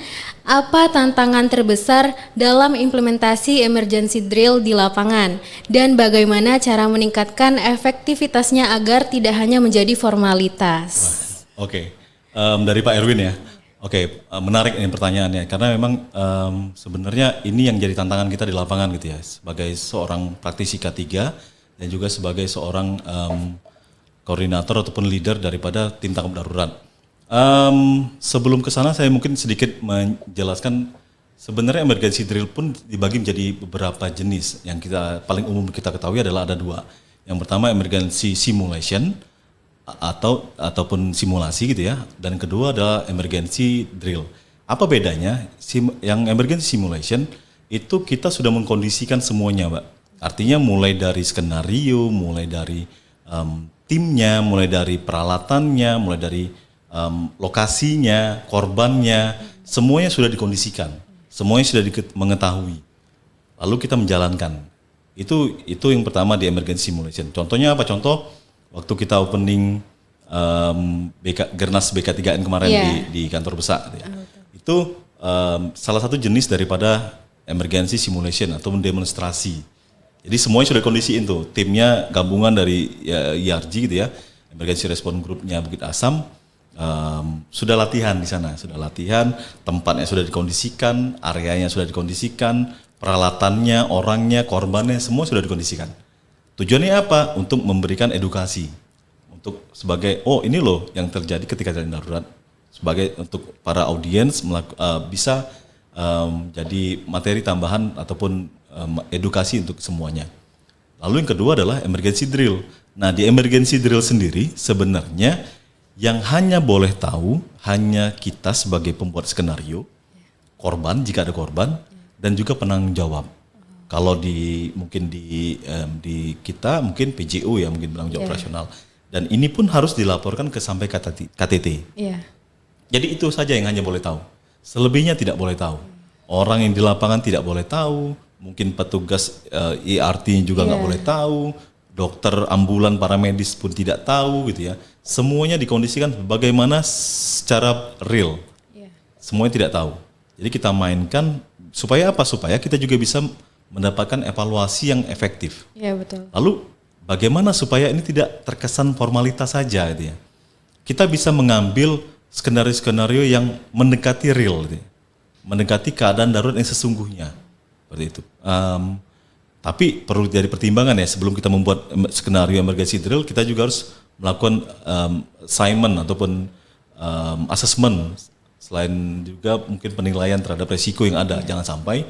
apa tantangan terbesar dalam implementasi emergency drill di lapangan? Dan bagaimana cara meningkatkan efektivitasnya agar tidak hanya menjadi formalitas? Oke. Dari Pak Erwin ya. Oke, menarik ini pertanyaannya karena memang sebenarnya ini yang jadi tantangan kita di lapangan gitu ya, sebagai seorang praktisi K3 dan juga sebagai seorang koordinator ataupun leader daripada tim tanggap darurat. Sebelum ke sana saya mungkin sedikit menjelaskan sebenarnya emergency drill pun dibagi menjadi beberapa jenis. Yang kita paling umum kita ketahui adalah ada 2. Yang pertama emergency simulation ataupun simulasi gitu ya, dan kedua adalah emergency drill. Apa bedanya? Yang emergency simulation itu kita sudah mengkondisikan semuanya, Mbak. Artinya mulai dari skenario, mulai dari timnya, mulai dari peralatannya, mulai dari lokasinya, korbannya, semuanya sudah dikondisikan, semuanya sudah mengetahui. Lalu kita menjalankan. Itu yang pertama di emergency simulation. Contohnya apa? Contoh waktu kita opening Gernas BK3N kemarin di kantor besar ya. Itu salah satu jenis daripada emergency simulation atau demonstrasi. Jadi semuanya sudah kondisiin tuh, timnya gabungan dari ERG gitu ya, Emergency Response Group-nya Bukit Asam, sudah latihan di sana, tempatnya sudah dikondisikan, areanya sudah dikondisikan, peralatannya, orangnya, korbannya, semua sudah dikondisikan. Tujuannya apa? Untuk memberikan edukasi, untuk sebagai ini loh yang terjadi ketika terjadi darurat, sebagai untuk para audiens bisa jadi materi tambahan ataupun edukasi untuk semuanya. Lalu yang kedua adalah emergency drill. Nah di emergency drill sendiri sebenarnya yang hanya boleh tahu hanya kita sebagai pembuat skenario, korban jika ada korban, dan juga penanggung jawab. Kalau mungkin di kita mungkin PJO ya, mungkin penanggung jawab operasional. Dan ini pun harus dilaporkan sampai KTT. Yeah. Jadi itu saja yang hanya boleh tahu. Selebihnya tidak boleh tahu. Orang yang di lapangan tidak boleh tahu. Mungkin petugas ERT juga nggak boleh tahu. Dokter, ambulan, para medis pun tidak tahu gitu ya. Semuanya dikondisikan bagaimana secara real. Yeah. Semuanya tidak tahu. Jadi kita mainkan supaya apa? Supaya kita juga bisa mendapatkan evaluasi yang efektif. Iya betul. Lalu bagaimana supaya ini tidak terkesan formalitas saja gitu ya. Kita bisa mengambil skenario-skenario yang mendekati real gitu ya. Mendekati keadaan darurat yang sesungguhnya. Seperti itu. Tapi perlu jadi pertimbangan ya, sebelum kita membuat skenario emergency drill, kita juga harus melakukan assignment ataupun assessment selain juga mungkin penilaian terhadap resiko yang ada. Jangan sampai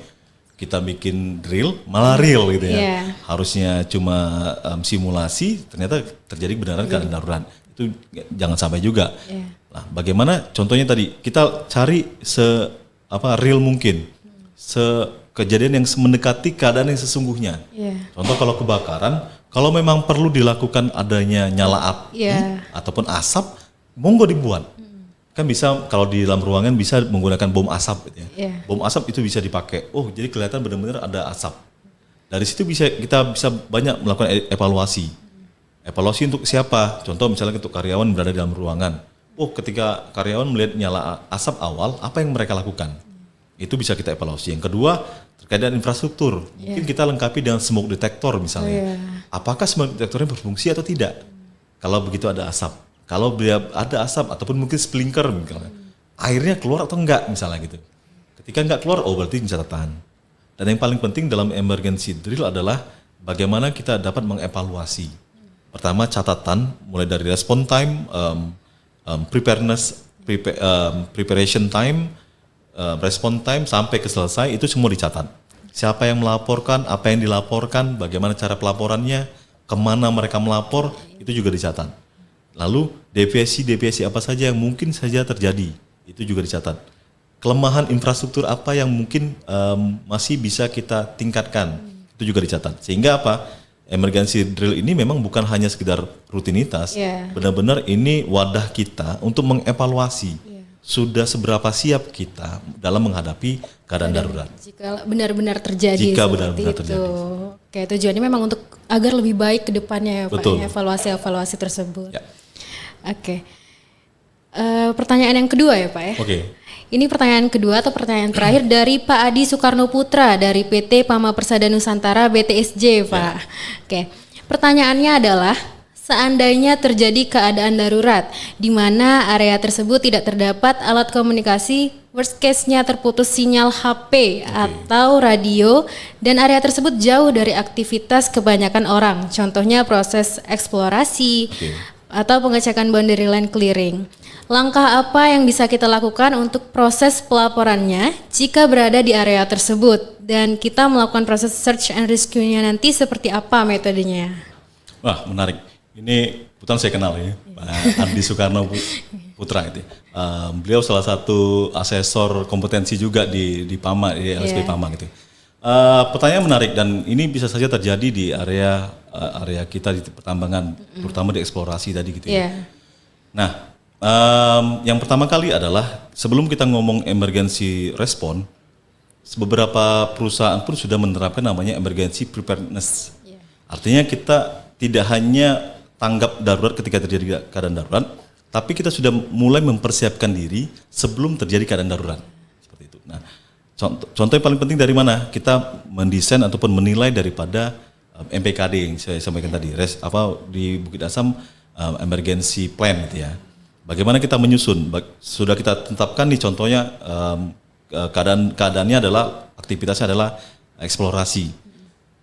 kita bikin drill malah real gitu ya. Yeah. Harusnya cuma simulasi, ternyata terjadi kebenaran keadaan darurat. Itu jangan sampai juga. Yeah. Nah, bagaimana contohnya tadi kita cari real mungkin, kejadian yang mendekati keadaan yang sesungguhnya. Yeah. Contoh kalau kebakaran, kalau memang perlu dilakukan adanya nyala api Yeah. ataupun asap, monggo dibuat. Kan bisa kalau di dalam ruangan bisa menggunakan bom asap gitu ya. Yeah. Bom asap itu bisa dipakai. Oh, jadi kelihatan benar-benar ada asap. Dari situ kita bisa banyak melakukan evaluasi. Evaluasi untuk siapa? Contoh misalnya untuk karyawan berada di dalam ruangan. Oh, ketika karyawan melihat nyala asap awal, apa yang mereka lakukan? Itu bisa kita evaluasi. Yang kedua, terkait dengan infrastruktur. Mungkin kita lengkapi dengan smoke detector misalnya. Apakah smoke detectornya berfungsi atau tidak? Kalau begitu ada asap. Kalau ada asap ataupun mungkin sprinkler misalnya. Airnya keluar atau enggak misalnya gitu. Ketika enggak keluar, oh berarti catatan. Dan yang paling penting dalam emergency drill adalah bagaimana kita dapat mengevaluasi. Pertama catatan, mulai dari response time, preparation time, response time sampai ke selesai, itu semua dicatat. Siapa yang melaporkan, apa yang dilaporkan, bagaimana cara pelaporannya, kemana mereka melapor, itu juga dicatat. Lalu deviasi apa saja yang mungkin saja terjadi, itu juga dicatat. Kelemahan infrastruktur apa yang mungkin masih bisa kita tingkatkan, itu juga dicatat. Sehingga apa? Emergency drill ini memang bukan hanya sekedar rutinitas, benar-benar ini wadah kita untuk mengevaluasi sudah seberapa siap kita dalam menghadapi keadaan darurat. Jika benar-benar terjadi Jika seperti benar-benar itu. terjadi. Oke, tujuannya memang untuk agar lebih baik ke depannya ya Pak, Betul. ya, evaluasi tersebut. Ya. Oke. Pertanyaan yang kedua ya Pak ya. Oke. Ini pertanyaan kedua atau pertanyaan terakhir dari Pak Adi Soekarno Putra dari PT Pama Persada Nusantara BTSJ Pak. Oke. Pertanyaannya adalah, seandainya terjadi keadaan darurat di mana area tersebut tidak terdapat alat komunikasi, worst case-nya terputus sinyal HP atau radio dan area tersebut jauh dari aktivitas kebanyakan orang. Contohnya proses eksplorasi atau pengecekan boundary line clearing. Langkah apa yang bisa kita lakukan untuk proses pelaporannya jika berada di area tersebut, dan kita melakukan proses search and rescue-nya nanti seperti apa metodenya? Wah, menarik. Ini kebetulan saya kenal ya, Pak Adi Soekarno Putra itu. Beliau salah satu asesor kompetensi juga di PAMA, di LSP PAMA gitu. Pertanyaan menarik, dan ini bisa saja terjadi di area kita di pertambangan, terutama di eksplorasi tadi gitu ya. Nah, yang pertama kali adalah sebelum kita ngomong emergency response, beberapa perusahaan pun sudah menerapkan namanya emergency preparedness. Artinya kita tidak hanya tanggap darurat ketika terjadi keadaan darurat, tapi kita sudah mulai mempersiapkan diri sebelum terjadi keadaan darurat. Seperti itu. Nah, contoh yang paling penting dari mana? Kita mendesain ataupun menilai daripada MPKD yang saya sampaikan tadi, di Bukit Asam emergency plan gitu ya. Bagaimana kita menyusun? Sudah kita tetapkan nih contohnya keadaannya adalah aktivitasnya adalah eksplorasi.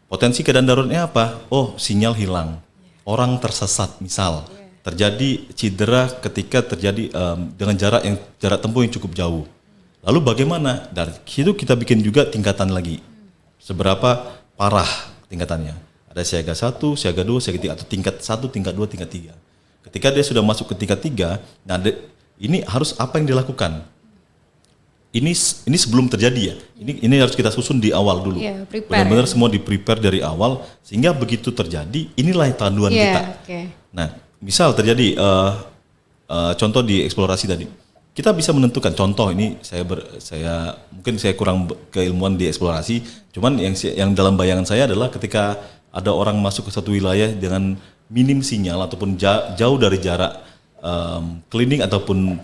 Potensi keadaan daruratnya apa? Oh, sinyal hilang, orang tersesat misal, terjadi cedera ketika terjadi dengan jarak tempuh yang cukup jauh. Lalu bagaimana? Dari situ kita bikin juga tingkatan lagi. Seberapa parah tingkatannya? Ada siaga 1, siaga 2, siaga 3 atau tingkat 1, tingkat 2, tingkat 3. Ketika dia sudah masuk ke tingkat 3, nah ini harus apa yang dilakukan? Ini sebelum terjadi ya. Ini harus kita susun di awal dulu. Benar-benar semua di-prepare dari awal sehingga begitu terjadi, inilah panduan kita. Nah, misal terjadi contoh di eksplorasi tadi. Kita bisa menentukan contoh ini mungkin saya kurang keilmuan di eksplorasi, cuman yang dalam bayangan saya adalah ketika ada orang masuk ke satu wilayah dengan minim sinyal ataupun jauh dari jarak cleaning ataupun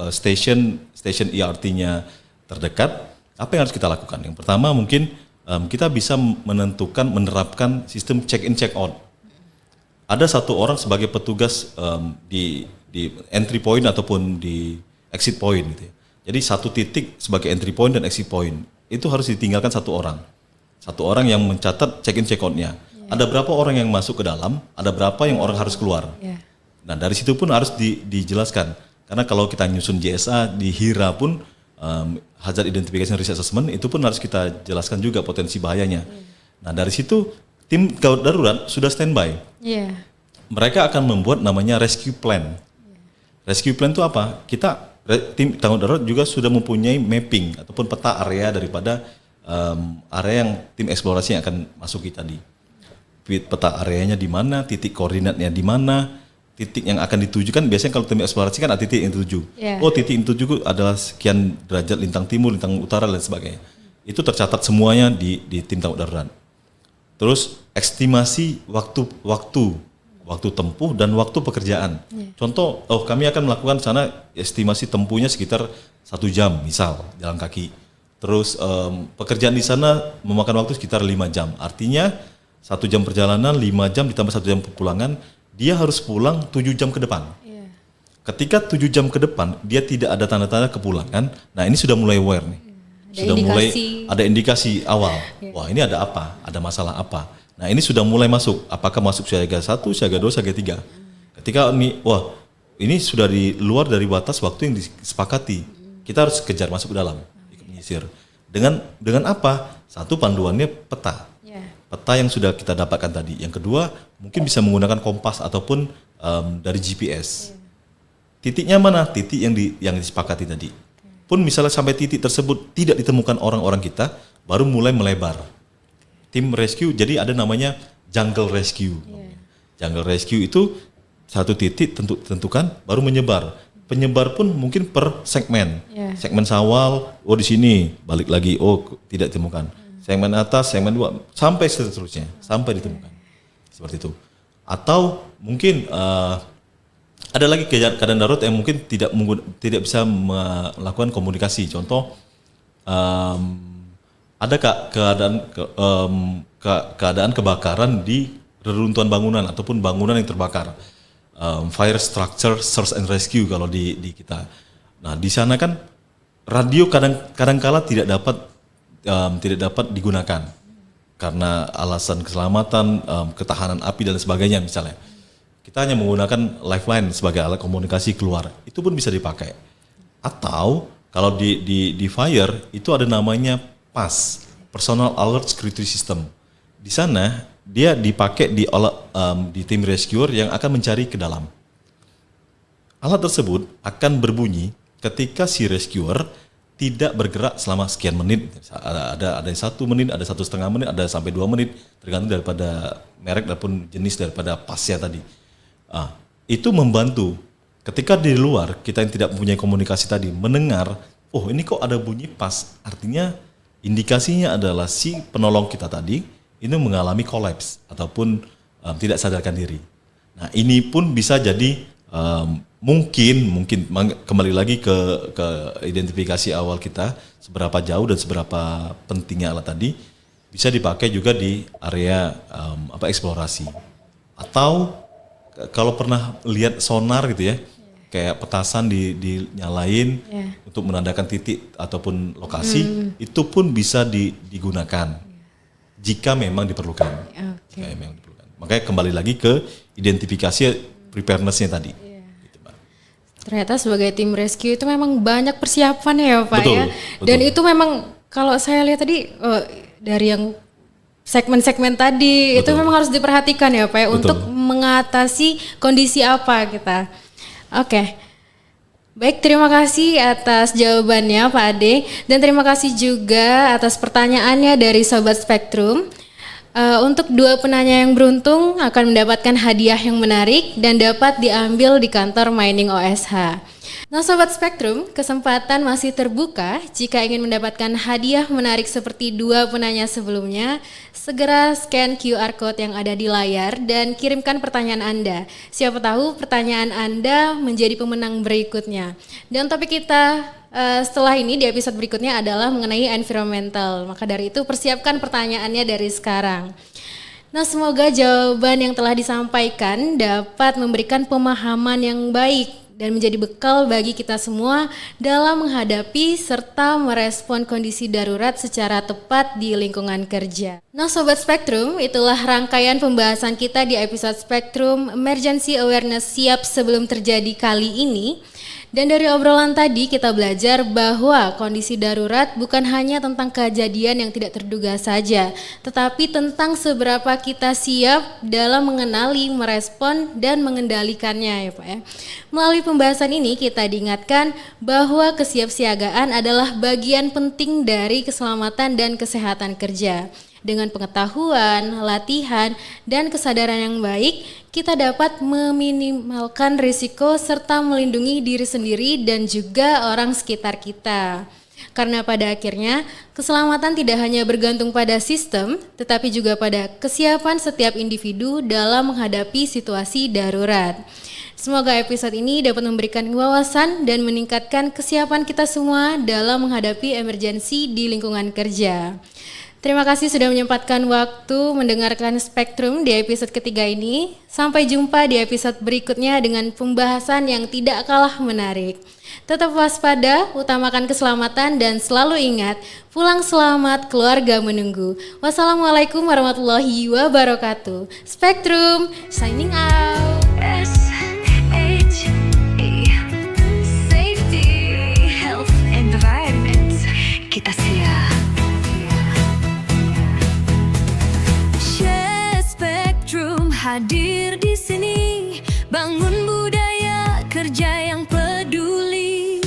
station ERT-nya terdekat, apa yang harus kita lakukan? Yang pertama mungkin kita bisa menerapkan sistem check-in check-out. Ada satu orang sebagai petugas di entry point ataupun di exit point gitu ya. Jadi satu titik sebagai entry point dan exit point itu harus ditinggalkan satu orang. Satu orang yang mencatat check-in check-out-nya. Ada berapa orang yang masuk ke dalam, ada berapa yang orang harus keluar. Nah, dari situ pun harus dijelaskan. Karena kalau kita nyusun JSA di HIRA pun Hazard Identification Risk Assessment itu pun harus kita jelaskan juga potensi bahayanya. Nah dari situ tim gawat darurat sudah standby. Iya. Mereka akan membuat namanya rescue plan. Rescue plan itu apa? Tim tanggap darurat juga sudah mempunyai mapping ataupun peta area daripada area yang tim eksplorasi yang akan masuki tadi. Peta areanya di mana, titik koordinatnya di mana, titik yang akan dituju kan biasanya kalau tim eksplorasi kan ada titik yang dituju. Yeah. Oh titik yang dituju adalah sekian derajat lintang timur, lintang utara dan sebagainya. Itu tercatat semuanya di tim tanggap darurat. Terus estimasi waktu tempuh dan waktu pekerjaan. Contoh, kami akan melakukan sana estimasi tempuhnya sekitar 1 jam, misal jalan kaki. Terus pekerjaan di sana memakan waktu sekitar 5 jam. Artinya 1 jam perjalanan, 5 jam ditambah 1 jam pulangan, dia harus pulang 7 jam ke depan. Ketika 7 jam ke depan, dia tidak ada tanda-tanda kepulangan, nah ini sudah mulai aware nih. Mulai ada indikasi awal. Wah ini ada apa? Ada masalah apa? Nah ini sudah mulai masuk, apakah masuk siaga 1, siaga 2, siaga 3. Ketika ini sudah di luar dari batas waktu yang disepakati, kita harus kejar masuk ke dalam, menyisir. Dengan apa? Satu, panduannya peta. Peta yang sudah kita dapatkan tadi. Yang kedua, mungkin bisa menggunakan kompas ataupun dari GPS. Titiknya mana? Titik yang disepakati tadi. Pun misalnya sampai titik tersebut tidak ditemukan orang-orang kita, baru mulai melebar. Tim rescue, jadi ada namanya jungle rescue. Jungle rescue itu satu titik tentukan, baru menyebar. Penyebar pun mungkin per segmen. Segmen Sawal, di sini, balik lagi, tidak ditemukan. Segmen atas, segmen 2, sampai seterusnya, sampai ditemukan. Seperti itu. Atau mungkin ada lagi keadaan darurat yang mungkin tidak bisa melakukan komunikasi. Contoh, ada keadaan kebakaran di reruntuhan bangunan ataupun bangunan yang terbakar. Fire structure search and rescue kalau di kita. Nah, di sana kan radio kadang-kala tidak dapat digunakan karena alasan keselamatan, ketahanan api dan sebagainya misalnya. Kita hanya menggunakan lifeline sebagai alat komunikasi keluar. Itu pun bisa dipakai. Atau kalau di fire itu ada namanya PAS, Personal Alert Security System. Di sana dia dipakai di tim rescuer yang akan mencari ke dalam. Alat tersebut akan berbunyi ketika si rescuer tidak bergerak selama sekian menit. Ada yang 1 menit, ada 1,5 menit, ada sampai 2 menit, tergantung daripada merek ataupun jenis daripada pasnya tadi. Itu membantu. Ketika di luar kita yang tidak mempunyai komunikasi tadi mendengar, ini kok ada bunyi pas, artinya indikasinya adalah si penolong kita tadi ini mengalami kolaps ataupun tidak sadarkan diri. Nah ini pun bisa jadi mungkin kembali lagi ke identifikasi awal kita seberapa jauh dan seberapa pentingnya alat tadi bisa dipakai juga di area eksplorasi. Atau kalau pernah lihat sonar gitu ya, kayak petasan dinyalain untuk menandakan titik ataupun lokasi, itu pun bisa digunakan jika memang diperlukan. Makanya kembali lagi ke identifikasi preparedness-nya tadi. Gitu, Mbak. Ternyata sebagai tim rescue itu memang banyak persiapan ya Pak betul, ya. Betul. Dan itu memang kalau saya lihat tadi dari yang segmen-segmen tadi itu memang harus diperhatikan ya Pak ya, untuk mengatasi kondisi apa kita. Oke. Baik, terima kasih atas jawabannya Pak Ade, dan terima kasih juga atas pertanyaannya dari Sobat Spektrum. Untuk 2 penanya yang beruntung akan mendapatkan hadiah yang menarik dan dapat diambil di kantor Mining OSH. Nah Sobat Spektrum, kesempatan masih terbuka. Jika ingin mendapatkan hadiah menarik seperti 2 penanya sebelumnya, segera scan QR Code yang ada di layar dan kirimkan pertanyaan Anda. Siapa tahu pertanyaan Anda menjadi pemenang berikutnya. Dan topik kita setelah ini di episode berikutnya adalah mengenai environmental. Maka dari itu persiapkan pertanyaannya dari sekarang. Nah semoga jawaban yang telah disampaikan dapat memberikan pemahaman yang baik dan menjadi bekal bagi kita semua dalam menghadapi serta merespon kondisi darurat secara tepat di lingkungan kerja. Nah Sobat Spektrum, itulah rangkaian pembahasan kita di episode Spektrum Emergency Awareness Siap Sebelum Terjadi kali ini. Dan dari obrolan tadi kita belajar bahwa kondisi darurat bukan hanya tentang kejadian yang tidak terduga saja, tetapi tentang seberapa kita siap dalam mengenali, merespon, dan mengendalikannya ya Pak ya. Melalui pembahasan ini kita diingatkan bahwa kesiapsiagaan adalah bagian penting dari keselamatan dan kesehatan kerja. Dengan pengetahuan, latihan, dan kesadaran yang baik, kita dapat meminimalkan risiko serta melindungi diri sendiri dan juga orang sekitar kita. Karena pada akhirnya, keselamatan tidak hanya bergantung pada sistem, tetapi juga pada kesiapan setiap individu dalam menghadapi situasi darurat. Semoga episode ini dapat memberikan wawasan dan meningkatkan kesiapan kita semua dalam menghadapi emergensi di lingkungan kerja. Terima kasih sudah menyempatkan waktu mendengarkan Spektrum di episode ketiga ini. Sampai jumpa di episode berikutnya dengan pembahasan yang tidak kalah menarik. Tetap waspada, utamakan keselamatan, dan selalu ingat, pulang selamat, keluarga menunggu. Wassalamualaikum warahmatullahi wabarakatuh. Spektrum, signing out. Safety, health, environment. Kita siap. Spektrum hadir di sini, bangun budaya kerja yang peduli.